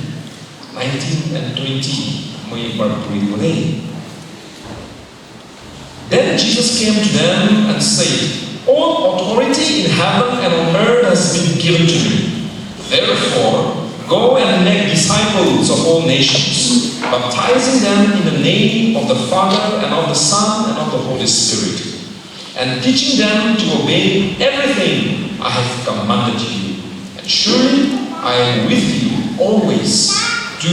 19 and 20 moi bar kuri bole Then Jesus came to them and said, all authority in heaven and on earth has been given to me. Therefore, go and make disciples of all nations, baptizing them in the name of the Father and of the Son and of the Holy Spirit, and teaching them to obey everything I have commanded you. And surely I am with you always to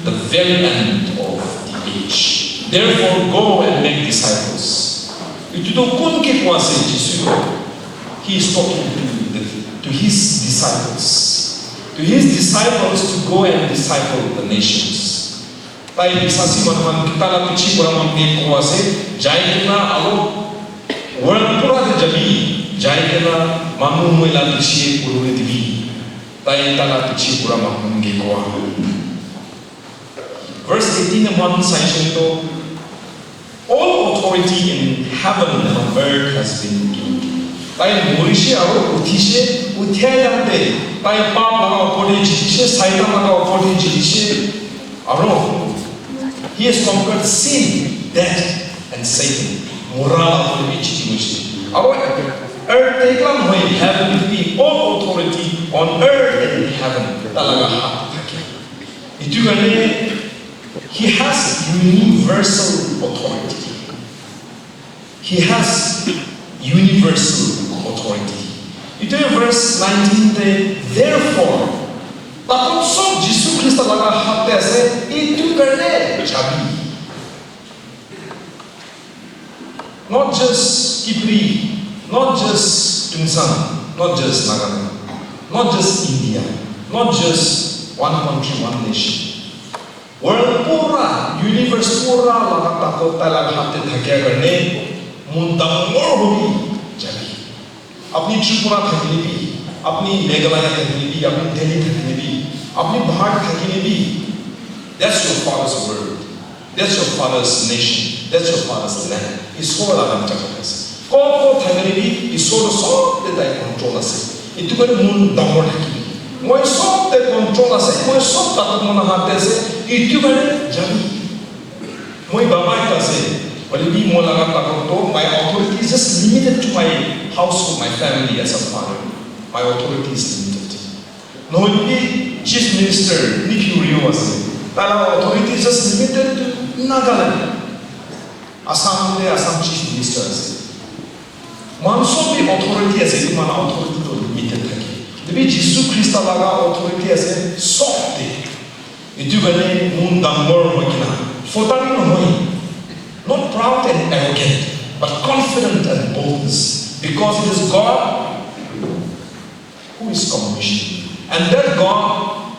the very end of the age. Therefore, go and make disciples. He is talking to his disciples. To his disciples to go and disciple the nations. Tai bisasi man kita la pichi kurang ni kuase jai kena alo world pura de jabi jai kena manu muila pichi kurune divi tai tala pichi kurang manu nge kuah. Verse 18 and 1 section to all authority in heaven and on earth has been given to me. ताई मोरिशे आरो उठिशे उठ्याय जाते ताई पाप लगा पड़े जिसे साइडा लगा पड़े जिसे आरो he has conquered sin, death and Satan. Moral authority आरो earth एकला होई heaven will be all authority on earth and in heaven talaga हाथ থাকে itu gane he has universal authority. He has universal authority. Itu verse 19 te therefore takut sob Yesus Kristus laga hatte ase itu karne chabi. Not just Kipri, not just Tungsan, not just Nagaland, not just India, not just one country, one nation. World pura, universe pura laga takut laga hatte thakya karne मुंतमर होगी जाती अपनी त्रिपुरा थकने भी अपनी मेघालय थकने भी अपनी दिल्ली थकने भी अपनी भारत थकने भी that's your father's world, that's your father's nation, that's your father's land. ईश्वर आगम चक्कर से कौन थकने भी ईश्वर सब ते दाई कंट्रोल से इतु करे मुंतमर थकी मैं सब ते कंट्रोल से मैं सब ताकत मना हाथे से इतु करे जाती मैं बाबा इता से Walibi mo laga takoto, my authority is just limited to my household, my family as a father. My authority is limited. No, walibi chief minister Nicky Rio was that our authority is just limited to Nagaland. Assam chief minister as Manso be authority as a man authority to limited thaki. Walibi Jesus Christ laga authority as a soft day. Itu gane moon damor hoikina. Fotani no hoi. Not proud and arrogant, but confident and boldness, because it is God who is commissioning. And that God,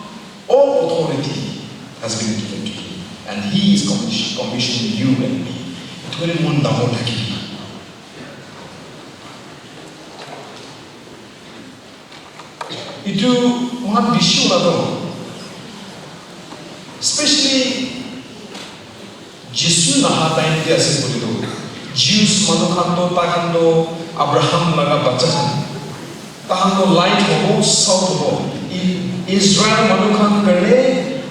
all authority has been given to him. And he is commissioning you and me. It will munda monaki. Itu one issue especially Jesus naha time te ase boli do Jews manukhando takando Abraham laga bacha tahando light hobo south hobo Israel manukhan karne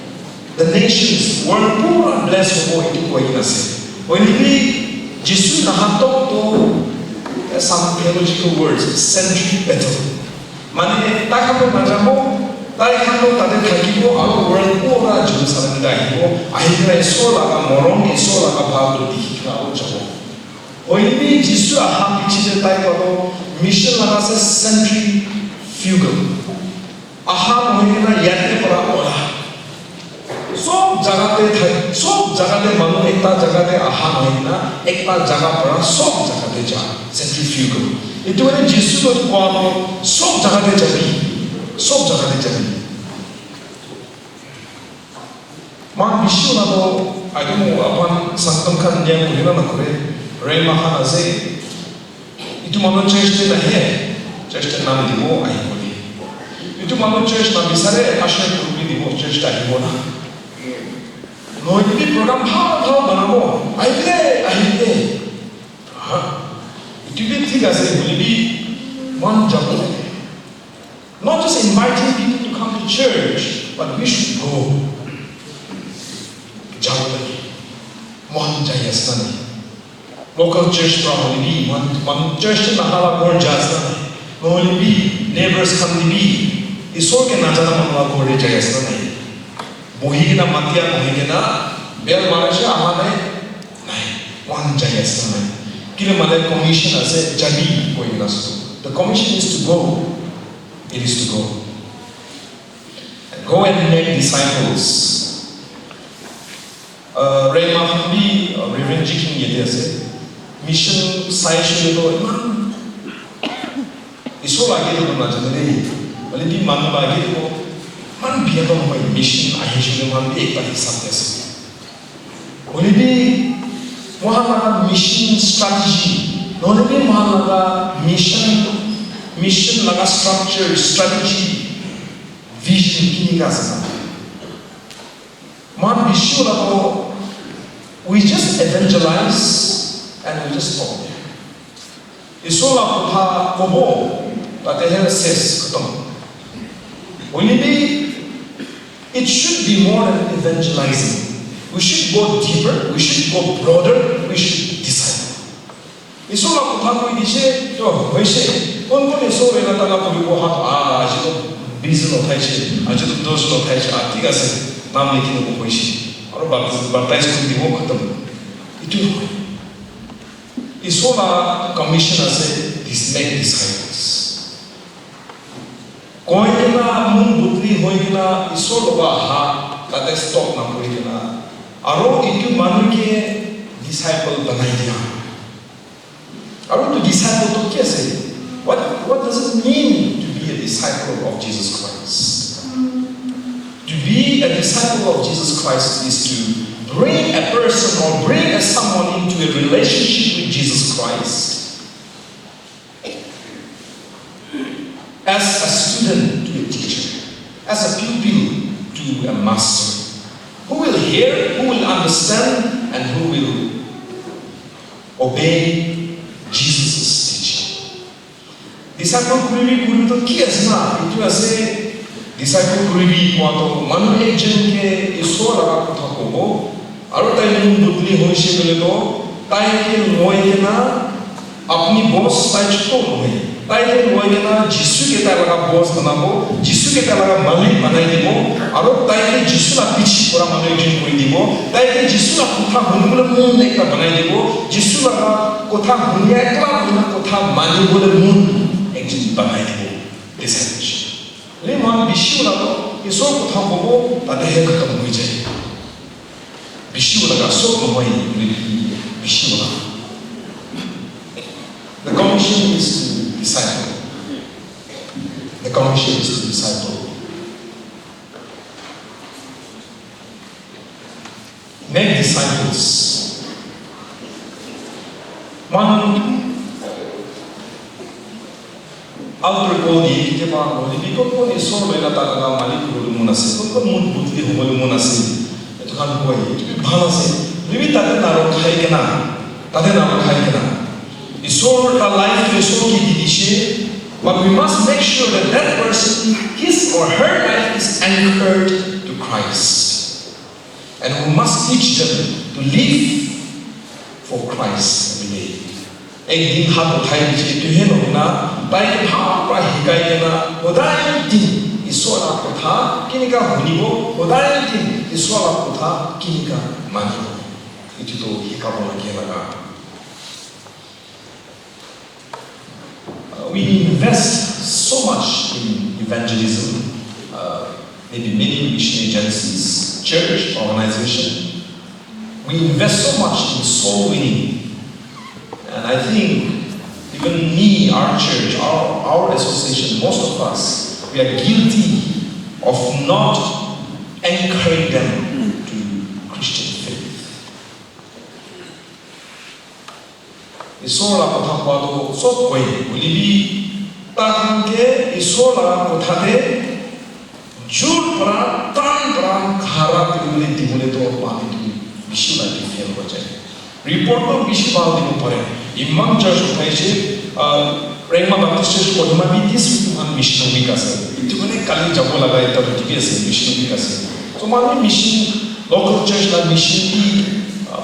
the nations world pura bless hobo itu koina se only Jesus naha to some theological words century battle mane takando najamo ताइखानो ताते थकीबो आरो world पूरा Jerusalem दाइबो आइरा सोलागा मोरम सोलागा भागो दिखिराओ जबो ओइबी जिसु आहा पिछे ताइको mission लगा से सेंट्री फ्यूगल आहा मोहिना याते परा ओला सब जगह ते मनो एकता जगह ते आहा मोहिना एकता जगह परा सब जगह ते जा सेंट्री फ्यूगल इतोने जिसु को कोनो सब जगह ते जाबी सब जगह ते जाबी मान विश्व ना तो आइटम अपन संतम का नियम कुलीना ना करे रेल महान असे इतु मानो चर्च ते नहीं है चर्च ते नाम दिवो आई बोली इतु मानो चर्च ना बिसारे आश्रय ग्रुप दिवो चर्च ता दिवो ना नो इतु प्रोग्राम भाव बनाबो आइले हाँ इतु भी ठीक है बोली भी मान जाबो not just inviting people to come to church, but we should go. Jawabani, mohon jayasani. Local church probably one church na hala more jasani. Mohon bi neighbors come bi. Isor ke na jana manwa gore jayasani. Bohi na matya bohi na bel marasha ahane. Nahi, one jayasani. Kile male commission ase jadi bohi na so. The commission is to go. It is to go. And go and make disciples. Rema Fambi, Reverend Jikin Yedese, mission site to Iman. Isola get on Najane, but it be Manaba get man be on my mission. I usually want to be a success. Will it be Mohana mission strategy? Not only Mohana mission laga structure, strategy, vision kini kasana. Man be sure that we just evangelize and we just stop there. Isola kota kobo tateher ses katam. Only it should be more than evangelizing. We should go deeper, we should go broader, we should disciple. Isola kota ko idise to hoise kon isola na tala ko ha ajido bizno thaiche ajido dosno thaiche atigase nam likino ko hoise aro baptize ko dibo khatam. Itu Isola commissioner said, "These make disciples." Koigena mun butri hoigena Isola ha kate stop na hoigena. Aro itu manu ke disciple banai dia. Aro to disciple to kya say? What does it mean to be a disciple of Jesus Christ? To be a disciple of Jesus Christ is to bring a person or bring someone into a relationship with Jesus Christ as a student to a teacher, as a pupil to a master, who will hear, who will understand, and who will obey Jesus' teaching. Disciple kuribi to kiasna itu ase disciple kuribi kuato manu ekjon ke isola ka kotha kobo. Aro tai mun butli hoise bole to tai ke moi ke na apni boss tai chto moi tai ke moi ke na jisu ke tai laga boss banabo jisu ke tai laga malik banai dibo aro tai ke jisu na pichi pura manu ekjon koi dibo tai ke jisu na kotha hunbole mun ekta banai dibo jisu laga kotha hunya ekla buna kotha mani bole mun ekjon banai dibo discipleship le man bishu na to iso kotha bobo tate he khatam hoi jai. The commission is to disciple. The commission is to disciple. Make disciples. One alter body ke ba body bikon ko ni so mena ta na malik ko munase ko mun butli ho munase kan koi bhala se vivita na khai ke na tade na khai ke na isor ta life ke so ki didishe, but we must make sure that that person, his or her life is anchored to Christ, and we must teach them to live for Christ every day. Ek din hat uthai che tu he no na bai ke ha pra hikai ke na hodai din Isola kotha kinika hunibo hodai din Isola kotha kinika manibo itu to hikabo lagi laga. We invest so much in evangelism, maybe many missionary agencies, church organization. We invest so much in soul winning, and I think even me, our church, our association, most of us, we are guilty of not anchoring them to Christian faith. Isola kotha kwado so koi ulibi tahanke isola kotha de jur pra tan pra khara puli dimule to pani tu bishula ti fail ho jaye. Report to bishwa dimu pare imam church uthaiche Rema Baptist Church ko ma bi this one mission week ase itu kone kali jabo laga eta to ase mission week ase so mani mission local church la mission bi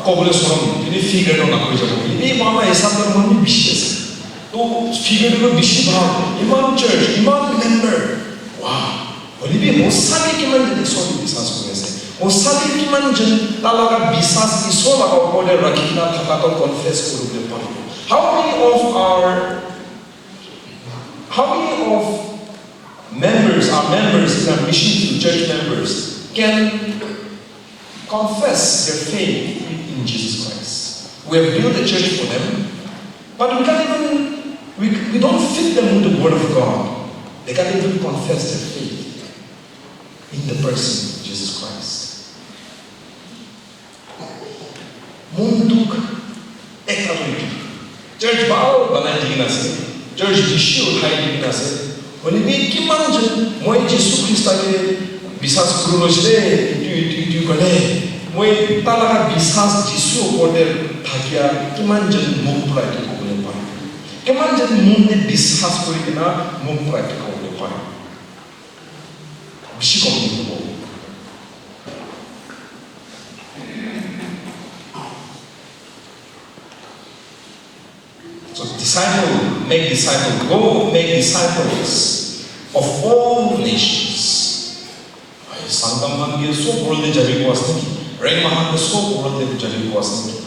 kobole sorom ini figure na ko jabo ini mama esab na mani mission ase to figure no mission bha imam church imam member wow oli bi osage ki man de so ni bisas ko ase osage ki man jan talaga bisas iso laga ko de rakina thaka to confess ko de pare How many of members, our members in our mission field, church members, can confess their faith in Jesus Christ? We have built a church for them, but we don't fit them with the Word of God. They can't even confess their faith in the person of Jesus Christ. Munduk ekatoik. Church bao banai diginase. Church issue hai diginase. Oni bi kimanjan moi Jesus Christa ke bisas kurulosle tu kone moi talaga bisas Jesus order thakia kimanjan mupulai tu kone pa. Cayman যদি মনে বিশ্বাস কৰি কিনা মোক প্ৰাপ্ত কৰিব পাৰে বেছি কম হ'ব So make disciples, go make disciples of all nations. Sangam man ye so world jabi ko asne ki, Rai Mahan so world jabi ko asne ki.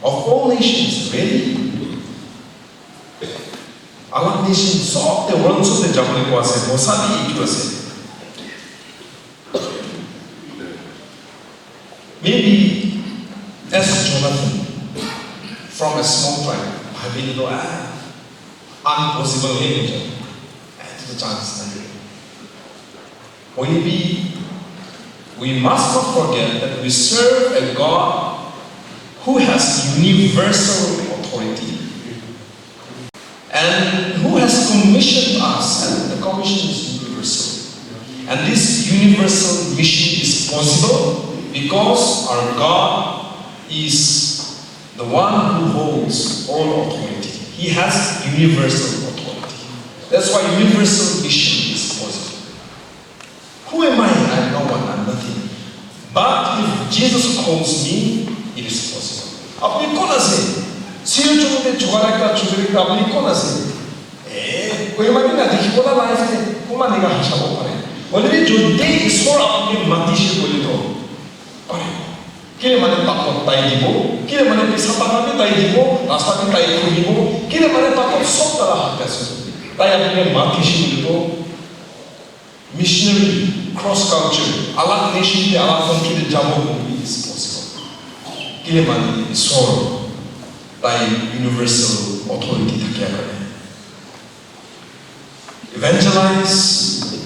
Of all nations, really? Alam nation so the world so the jabi ko asne, bosadi itu asne. Maybe as Jonathan. From a small tribe, I believe impossible here. To the chance we must not forget that we serve a God who has universal authority and who has commissioned us, and the commission is universal. And this universal mission is possible because our God is the one who holds all authority. He has universal authority. That's why universal mission is possible. Who am I? I'm no one, I'm nothing. But if Jesus calls me, it is possible. Apni kona se? Siyo chumde chugarekta chugarekta apni kona se? Koi mani na dekhi kona life te, kuma nega hachabo pare. Only jo day is for apni matishi boli to pare. Kile mane takot tai dibo, kile mane pisapa kami tai dibo, rasta kami tai dibo, kile mane takot sok tara hakkasu. Tai apne matishi boli missionary cross culture, alat nation te alat country te jabo is possible. Kile mane isor tai universal authority thakya kare. Evangelize,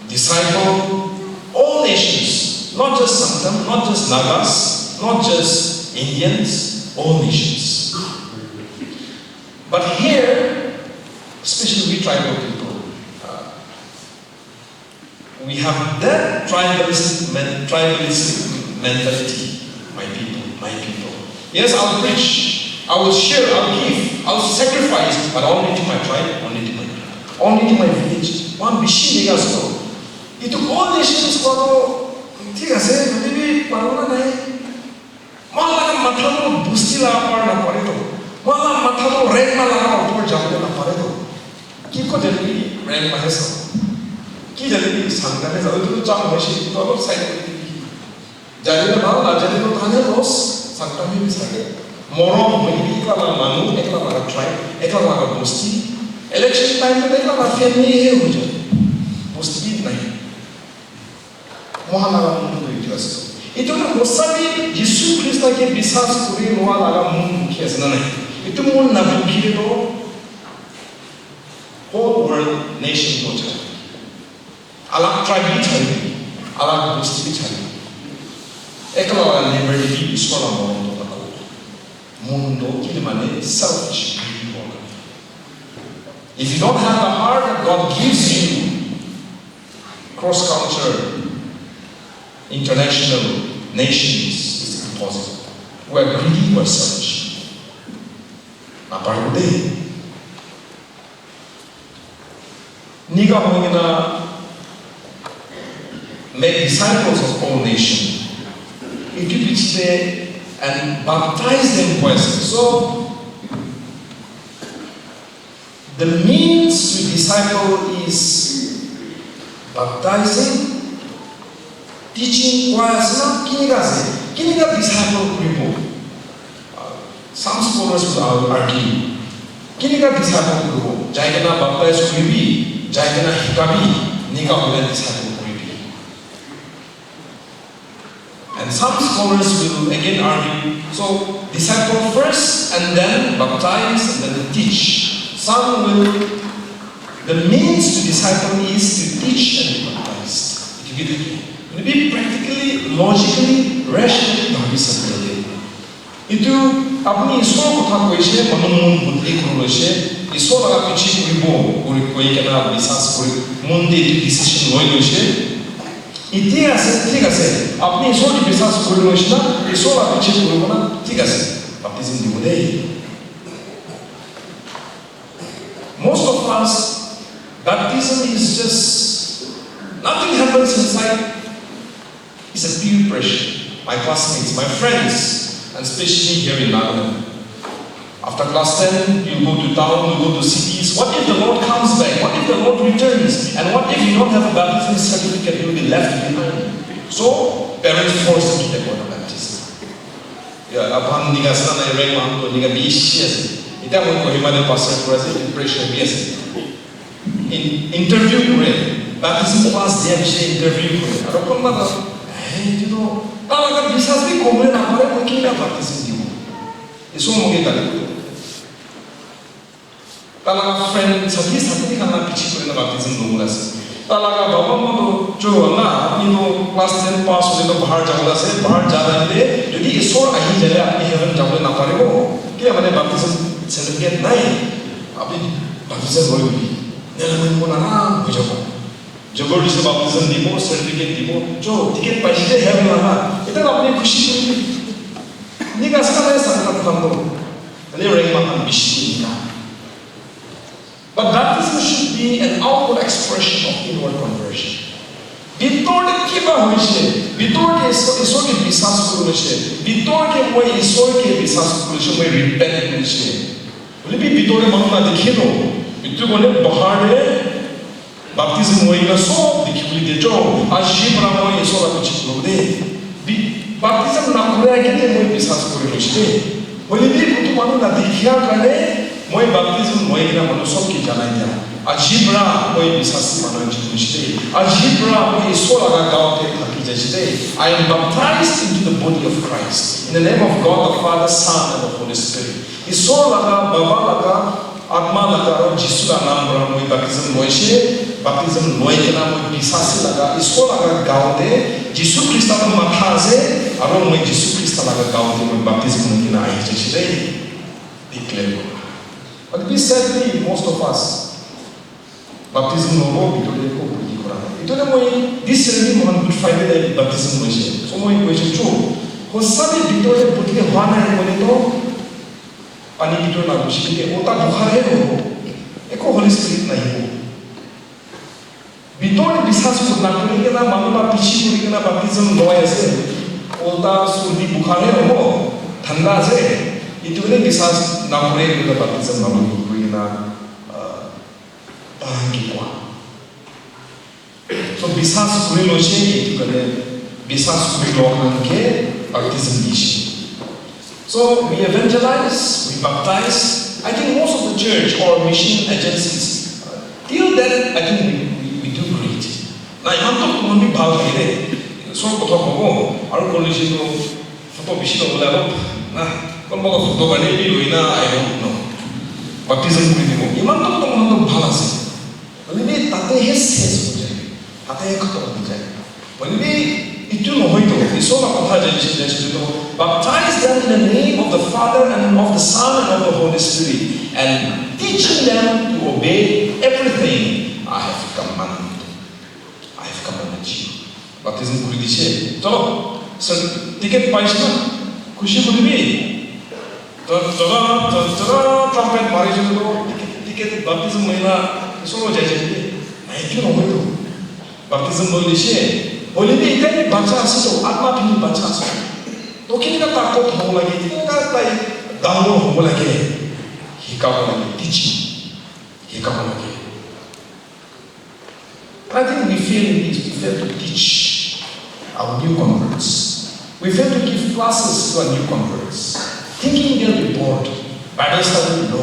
disciple all nations. Not just Santam, not just Nagas, not just Indians, all nations. But here, especially we tribal people, we have that tribalistic mentality. My people. Yes, I'll preach, I will share, I'll give, I'll sacrifice, but only to my tribe, only to my people, only to my village. One bishi negasto. It took all nations for ঠিক আছে যদি পারো না নাই মালা মাথানো বুস্তিলা পার না পারে তো মালা মাথানো rake মালা উপর যাবে না পারে তো কি কো জানি রেক মাহেস কি জানি সাংগানে যাবে তো চাম হইছে তো আবার সাইড করে দিবি জানি না ভালো না জানি তো তাহলে লস সাংটা মি সাইড মরম হইবি একলা মানু একলা লাগা ট্রাই একলা লাগা বুস্তি ইলেকশন টাইম তে একলা না ফ্যামিলি হে হয়ে যায় বুস্তি নাই মহানাগা মুন্ডু হইতে আছে এটা না মোসাবি যিশু খ্রিস্টকে বিশ্বাস করে মহানাগা মুন্ডু কি আছে না নাই এটা মন না বুঝিয়ে তো whole world nation হচ্ছে আলাক ট্রাইব ছাড়ি আলাক বস্তি ছাড়ি একলা নেভার বি ইসলাম মুন্ডু তাকো মুন্ডু কি মানে selfish if you don't have the heart that God gives you cross culture international nations is impossible. We are greedy, we are selfish. Aparude. Niga hongina make disciples of all nations. Introduce them and baptize them first. So the means to disciple is baptizing, teaching was not kiniga disciple people. Some scholars will argue kiniga disciple people jaigana baptize kuribi jaigana hikabi niga holen disciple kuribi. And some scholars will again argue so disciple first and then baptize and then teach. Some will the means to disciple is to teach and be baptized. To be the maybe practically, logically, rationally ভাবি सकते কিন্তু আপনি ঈশ্বর কথা কইছে মন বুদ্ধি কইছে ঈশ্বর লাগা পিছি কইব কই কেনা বিশ্বাস করি মন দি ডিসিশন লই লইছে ইতি আছে ঠিক আছে আপনি ঈশ্বরকে বিশ্বাস করি লইছ না ঈশ্বর লাগা পিছি কইব না ঠিক আছে বাপতিজম দিব দেই Most of us, baptism is just, nothing happens inside. It's a peer pressure. My classmates, my friends, and especially here in Nagaland. After class 10, you go to town, you go to cities. What if the Lord comes back? What if the Lord returns? And what if you don't have a baptism certificate? You'll be left behind. So, parents force you to take water baptism. Yeah, upon niga sana rank man to niga BCS. Ita mo ko himale pastor press pressure BS. In interview kore, baptism class dia bisa interview kore. Aro kon ba you know, talaga bisas ni komre na pare mo kinga baptism di mo. Isu mo kita dito. Talaga friend sabi kana pichi ko na baptism no mulas. Talaga baba mo to jo na ino class 10 pass ho to bahar jaula se bahar jana le jodi isor ahi jale apni heaven jaule na pare ko ke mane baptism certificate nai api baptism hoy nelamen ko na ho jabo जबरदस्ती से baptism dimo certificate dimo जो ticket पैसे heaven ना इतना अपनी खुशी को निका सकता है संकल्प हम तो ले रहे हैं बिशी निका. But baptism should be an outward expression of inward conversion. Bitor के क्या हुई है? बिtor के ईश्वर के विश्वास को हुई है. बिtor के वो ईश्वर के विश्वास को हुई है. वो repent हुई है. बोले भी बिtor के मानो ना देखिए तो बिtor को ने बाहर ले baptism हुई ना सो दिखी दे जो आज ये बना वो ईश्वर का कुछ लोग दे. baptism ना करे क्या ते वो विश्वास को हुई है. बोले भी कुछ मानो ना देखिया करने moi baptism moi ina mano सब की जाना है अजीबरा moi bisasi mano इंजीनियरिंग अजीबरा moi सोला का गाँव के खाकी जैसे I am baptized into the body of Christ in the name of God the Father, Son and the Holy Spirit. इsola का बाबा लगा आत्मा लगा और जिसु का नाम बरा moi baptism moi से baptism moi के नाम moi bisasi लगा इsola का गाँव दे जिसु क्रिस्ता का माथा से और moi जिसु क्रिस्ता लगा गाँव दे moi baptism moi के ना आई जैसे declare. But we sadly, most of us, baptism no more, we don't go to the Quran. We don't know this ceremony on Good Friday baptism was. So my question true. Because some people put the one and one to pani people na kushi ke ota bukhar hai no. Eko Holy Spirit nahi ho. Bitor bisas ko na kuri ke na manula pichi kuri ke na baptism no aise. Ota surdi bukhar hai no. Thanda se. Itu ni bisas namre kita baptism namu kuri na bangki kuah. So bisas kuri loje itu kene bisas kuri lokan ke baptism dishi. So we evangelize, we baptize. I think most of the church or mission agencies till then I think we do great. Na यहाँ तो कौन भी भाग नहीं रहे. So कथा कहो और कॉलेज तो फोटो बिशी तो बोला ना कौन बोला फोटो बने भी हुई ना I don't know. Baptism kuri dimo. Iman तो मन तो भाला से. बोले भी ताते है सेस हो जाए. ताते है खत्म हो जाए. बोले भी itu no hoito. Iso na kota jadi तो baptize them in the name of the Father and of the Son and of the Holy Spirit and teaching them to obey everything I have commanded. I have commanded you. Baptism kuri dice. चलो sir ticket price ना खुशी बोली भी तो trumpet मारे जो ticket baptism महिला इसो हो जाए नहीं क्यों ना होतो baptism बोली दिसे बोली भी इतने बच्चा से तो आत्मा भी बच्चा से तो किन्हीं का ताकत हो लगी किन्हीं का ताई दांगो हो लगे ही का हो लगे teaching ही का हो लगे. I think we fail in this. We fail to teach our new converts. We fail to give classes to our new converts, thinking they'll be bored. Bible study no.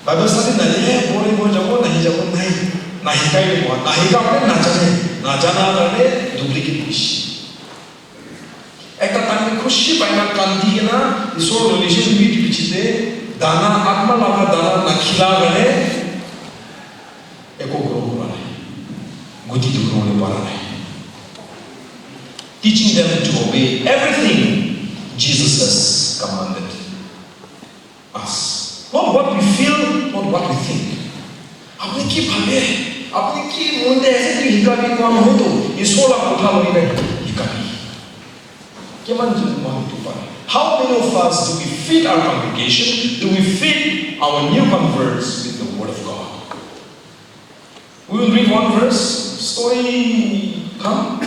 Bible study nahi boring हो जाओ नहीं nahi kai ho nahi ka apne na jana karne duplicate wish ekta time khushi paina kandi ke na isor relation meet pichite dana atma laga dana na khila gane eko grow ho raha hai guti to grow le para hai. Teaching them to obey everything Jesus has commanded us, not what we feel, not what we think. आपने की भागे आपने की मुंडे ऐसे भी हिका भी कौन हो तो ये 16 कोठा लगी नहीं हिका भी क्या मन चीज़ मान तो पाए. How many of us do we feed our congregation? Do we feed our new converts with the Word of God. We will read one verse, story come,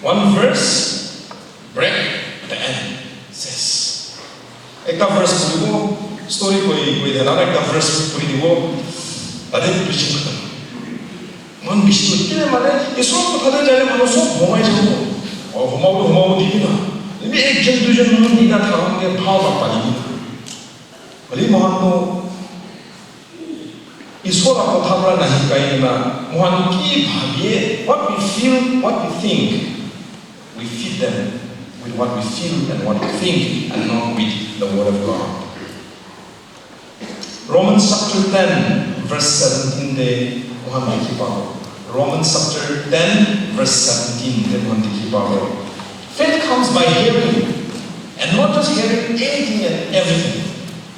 one verse, break, the end, says. Ekta verse purigo, story koi dena, ekta verse purigo, ade preaching khatam. Man bishtu kine mane, ye sob khade jale mano sob homai jao, aur homau dibina. Lebi ek jan du jan mano dina tharange bhav apani. Bali mohano ईश्वर को थामरा नहीं कहेगा मोहन की भाग्य what we feel, what we think, we feed them with what we feel and what we think, and not with the Word of God. Romans chapter 10 verse 17 de mohan ki power. Romans chapter 10 verse 17 de mohan ki power. Faith comes by hearing, and not just hearing anything and everything.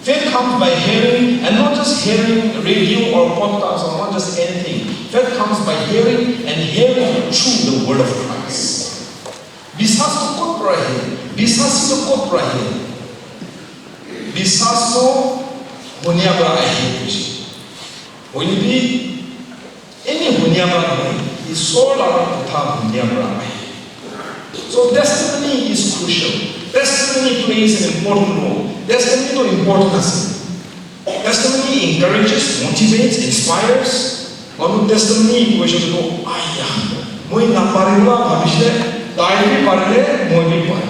Faith comes by hearing, and not just hearing radio or podcast or not just anything. Faith comes by hearing, and hearing through the Word of Christ. Bisas to kot prahe, bisas to kot prahe, bisas to hunya prahe kuch. When you be any hunya prahe, is so large to hunya prahe. So testimony is crucial. Testimony plays an important role. Testimony is important. Testimony encourages, motivates, inspires. One testimony question to ayah, moi na parela bhavishya, dai bhi parle, moi bhi pare.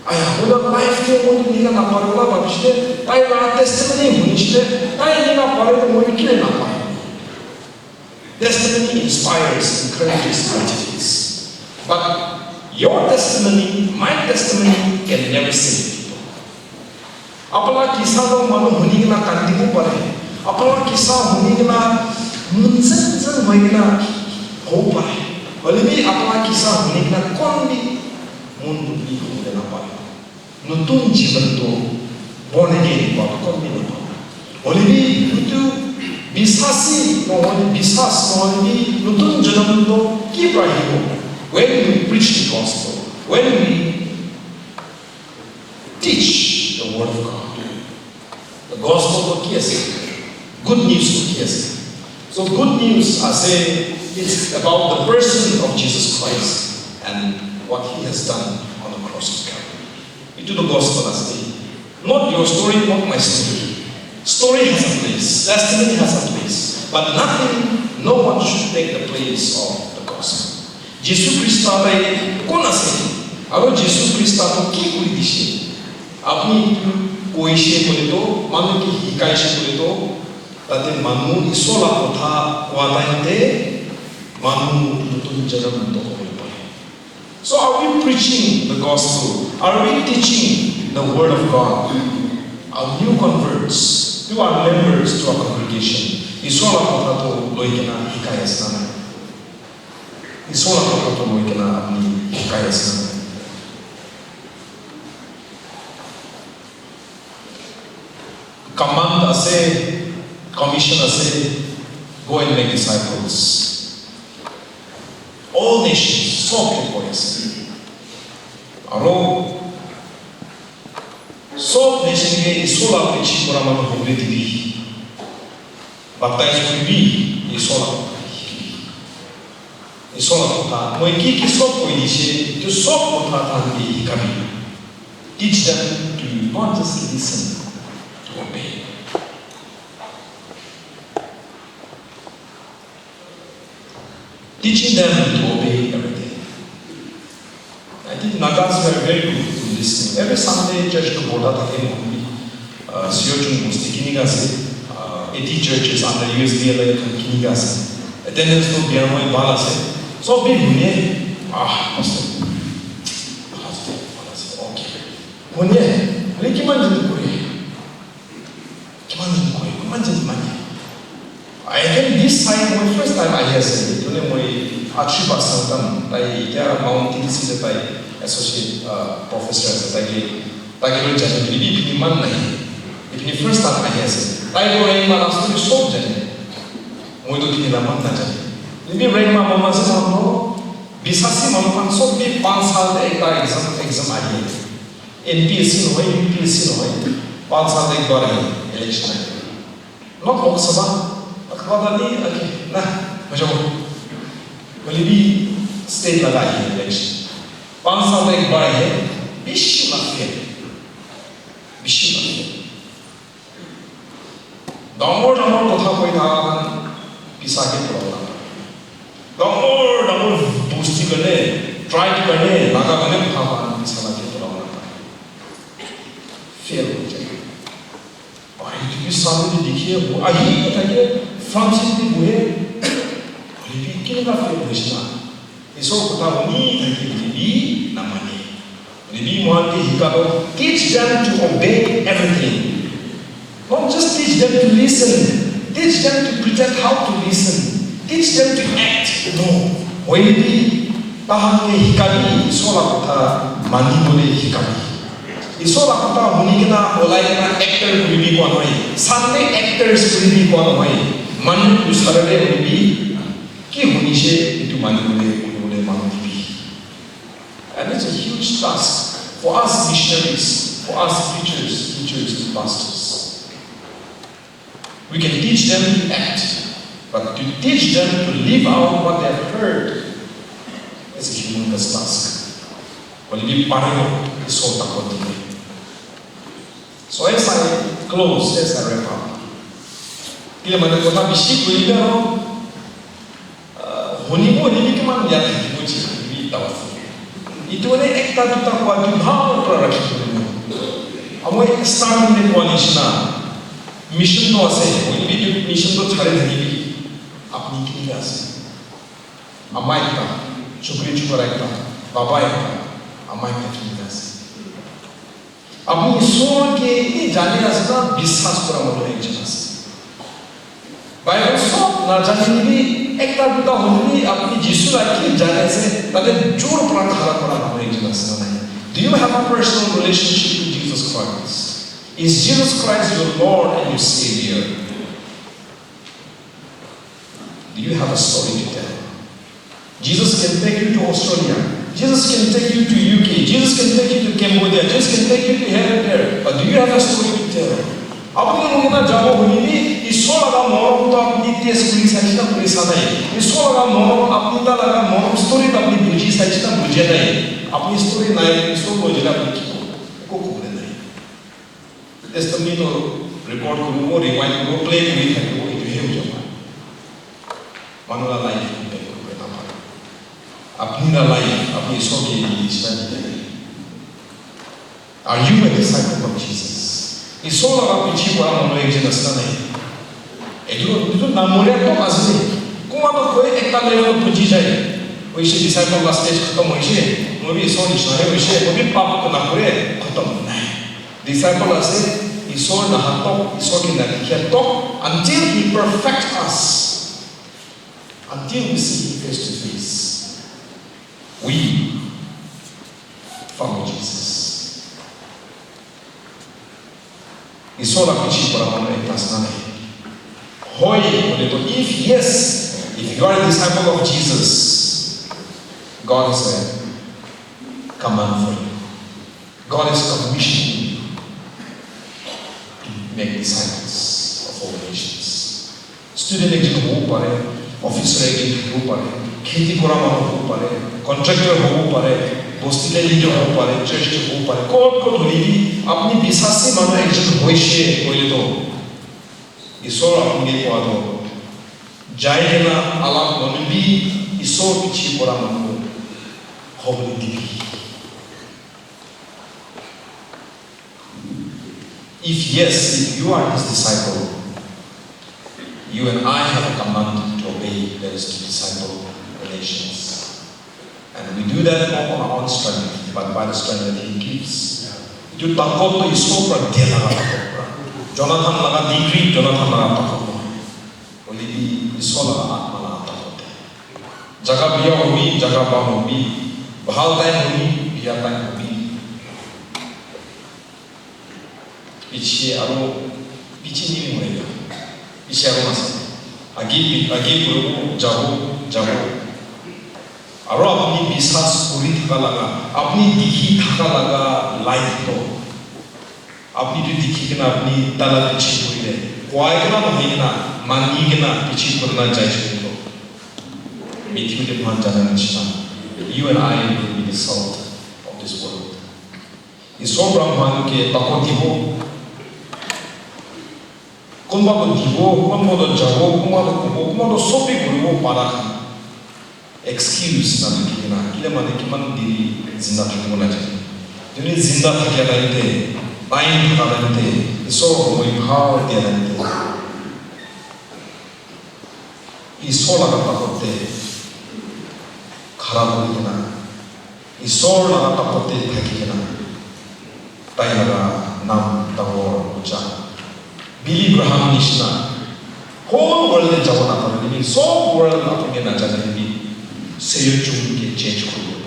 Ayah, bola life ke moi nila na parela bhavishya, dai na testimony hunishya, dai nila parle, moi kile na pare. Testimony inspires, encourages, motivates. But your testimony, my testimony can never save people. Apala kisah lo mano hunigna kandiku pare. Apala kisah hunigna munzen hoigna ho pare. Walibi apala kisah hunigna kondi mundubi hunigna pare. Nutun jivan to born again ba kondi na pare. Walibi nutu bisasi no wali bisas no walibi nutun janam to ki prahibo. When we preach the gospel, when we teach the Word of God, the gospel of KSA, good news of KSA. So good news, I say, is about the person of Jesus Christ and what He has done on the cross of Calvary. Into the gospel, I say, not your story, not my story. Story has a place, testimony has a place, but nothing, no one should take the place of the gospel. Jesus Christ आए कौन आसे? अगर Jesus Christ तो की कोई दिशे? अपनी कोई शे बोले तो मानो कि हिकाई शे बोले तो ताते मानो इसोला कोथा वातायते मानो नतुन जन्म तो होने पड़े. So are we preaching the gospel? Are we teaching the Word of God? Our new converts, who are members to our congregation, इसोला कोथा तो लोग ना हिकाई स्नान. Isola ko to mo ikana ni kaya sana. Command ase, commission ase, go and make disciples. All nations, so people ase. Aro, so nation ke isola pechi kora mano hogre dibi. Baptize ko bi isola. Isola kota, moi ki sok koi dishe, to sok kota tandi kami. Teach them to not just listen, to obey. Teaching them to obey every day. I think Nagas were very good in listening. Every Sunday, church to Boda take home. Siyojun Mustikiniga se, 80 churches under USDLA Kiniga se. Attendance to Bianoi Bala se. So big munye, pastor. Okay. Munye, ale kimanjin kimanjin mani. I think this time, my first time I hear say, you know, my Achiba Santam, I get Mount TDC that I associate professor as I get judge. If you man if the first time I hear say, I go rain man after you so judge. Moi do kinila man na judge. If you rain man mama se no, bisasi man fan so be 5 साल एक बार exam आ रही है. NPSC no है, UPSC no है. 5 साल एक बार है election है. Not Lok Sabha, Akwadani, nah, Majo. Maybe state laga election. 5 साल में एक बार है, विश्व माफिया, डामोर कथा कोई था पिसा के प्रॉब्लम, डामोर बूस्टी करने, ट्राई करने, लगा करने कथा पिसा के प्रॉब्लम, फेल हो जाए। और ये सामने दिखिए वो आही बताइए फ्रांसिस ने वो है, लेकिन कितना फेल हो जाना, इसो कथा वनी थी namanya. Jadi mohon dihikap, teach them to obey everything. Not just teach them to listen, teach them to pretend how to listen, teach them to act. No, wali tahan ke hikabi isola kata mandi boleh hikabi. Isola kata huni kena olay kena actor kuribi kuan hoy, sate actors kuribi kuan hoy. Mandi usarade kuribi ki huni se itu mandi boleh mandi. And it's a huge task for us missionaries, for us preachers, teachers, and pastors. We can teach them to act, but to teach them to live out what they have heard is a humongous task. So as I close, as I wrap up, kita mana kota bisik boleh dah, honi ni keman dia tu macam ni tahu. Itu ni ekta tuta kuat jumlah orang rakyat. Amoy start ni coalition na mission to ase, ini video mission to chale dhani apni ki ase. Amai ka, chukri chukara ka, baba ka, amai ka ki ase. Apni ईश्वर के ये जाने ase na বিশ্বাস করা মতো একজন আছে। Bible সব না জানি भी एक बार बुता होनी अपनी जीसु लाइक जाने से ताकि जोर प्राण खड़ा करा हमारे जीवन से नहीं। Do you have a personal relationship with Jesus Christ? Is Jesus Christ your Lord and your Savior? Do you have a story to tell? Jesus can take you to Australia. Jesus can take you to UK. Jesus can take you to Cambodia. Jesus can take you to here and there. But do you have a story to tell? अपने लोगों ने जाबो हुई भी ईश्वर लगा मोरम तो अपनी तेज police है जितना पुलिस आता है ईश्वर लगा मोरम अपनी ता लगा मोरम स्टोरी तो अपनी बुझी है जितना बुझे नहीं अपनी स्टोरी नहीं ईश्वर को जिला बुझी को खोले नहीं टेस्टमनी तो रिकॉर्ड करूँ वो रिवाइंड करूँ प्ले करूँ था वो इतने हो जाता मानोला लाइफ में करना पड़ा अपनी ना लाइफ अपनी ईश्वर की इच्छा नहीं Are you a disciple of Jesus? ईश्वर लगा पीछे पड़ा मनो एक जगह से नहीं itu namanya tu asli. Kau apa kau ekta level puji saya. Kau isi disciple last stage ketemu isi. Nabi Isor isnaya isi. Nabi papa tu nak boleh ketemu. Disciple asli Isor nak hatok. Isor kita hatok until He perfect us. Until we see Him face to face. We follow Jesus. Isor nak isi orang mana ekta sana. Hoy, if yes, if you are a disciple of Jesus, God has a command for you. God has commissioned you to make disciples of all nations. Student exit ho pare, officer exit ho pare, खेती कोरामा हो परे, contractor हो परे, बस्ती leader हो परे, church हो परे, कौन को धुली अपनी विश्वास से मानो exit होई शे कोई तो ईश्वर अपने को आदो जाए ना अलाक मनबी ईश्वर पीछे पड़ा मनो hobli दिवी If yes, if you are His disciple, you and I have a command to obey, that is to disciple the nations, and we do that not on our own strength, but by the strength that He gives. जो ताकत तो ईश्वर पर दिया लगा Jonathan लगा degree Jonathan लगा ताकत बोली भी ईश्वर लगा आत्मा लगा ताकत जगह बिया होगी जगह बा होगी बहाल टाइम होगी बिया टाइम होगी पीछे आरो पीछे नहीं मुड़ेगा पीछे आरो मत आगे बढ़ो जाओ आरो अपनी विश्वास पूरी थका लगा अपनी दिखी थका लगा लाइफ तो अपनी जो दिखी के ना अपनी ताला पीछे हुई है why can I not money can pichi kurna judgment? Meet you the Panjana. You and I will be the salt of this world. Iso Brahman ke takotibo. Kumba dibo, kumba do jabo, kumba do kubo, kumba do sopi kuribo parakan. Excuse na kina, kile mane kiman diri zinda thakimo na jani. Diri zinda thakya naite, time thakya naite, iso moi bhav dia naite. Iso laga takote, kharab hoi na. Iso laga takote thaki na. Tai laga nam tawor ucha. Billy Graham Nishna, whole world is Javana Parani, so world nothing in Ajani, say you can change Kuru.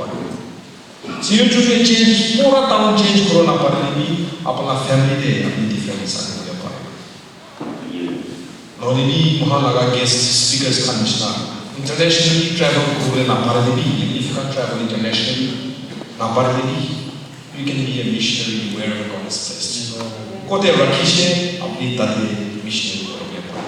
See you can change 4 town change Corona Parani upon a family day in different side of the party. Nodini Mohalaga guest speakers Kanishna, internationally travel Kuru and Aparadi, if you can travel internationally, Naparadi, you can be a missionary wherever God is placed. Kote rakishe apni tate missionary karo.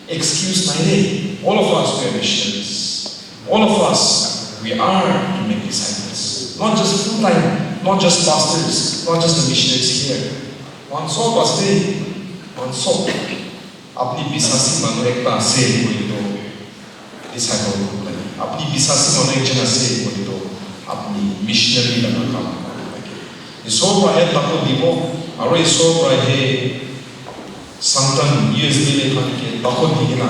Excuse nahi. All of us we are missionaries. All of us we are to make disciples. Not just full time, not just pastors, not just the missionaries here. One soul paste, one soul. Apni bisasi manu ekta se koi to disciple ko lagi. Apni bisasi manu ek jana se koi to apni missionary laga kam lagi. Iso prahet tako dibo. Aro iso prahe santan USD le khani ke bako digina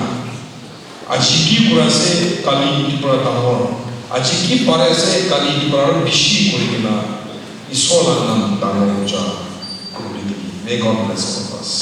ajiki pura se kali ki pura tamor ajiki pare se kali ki pura bishi korigina iso la nam tamor cha. May God bless all of us.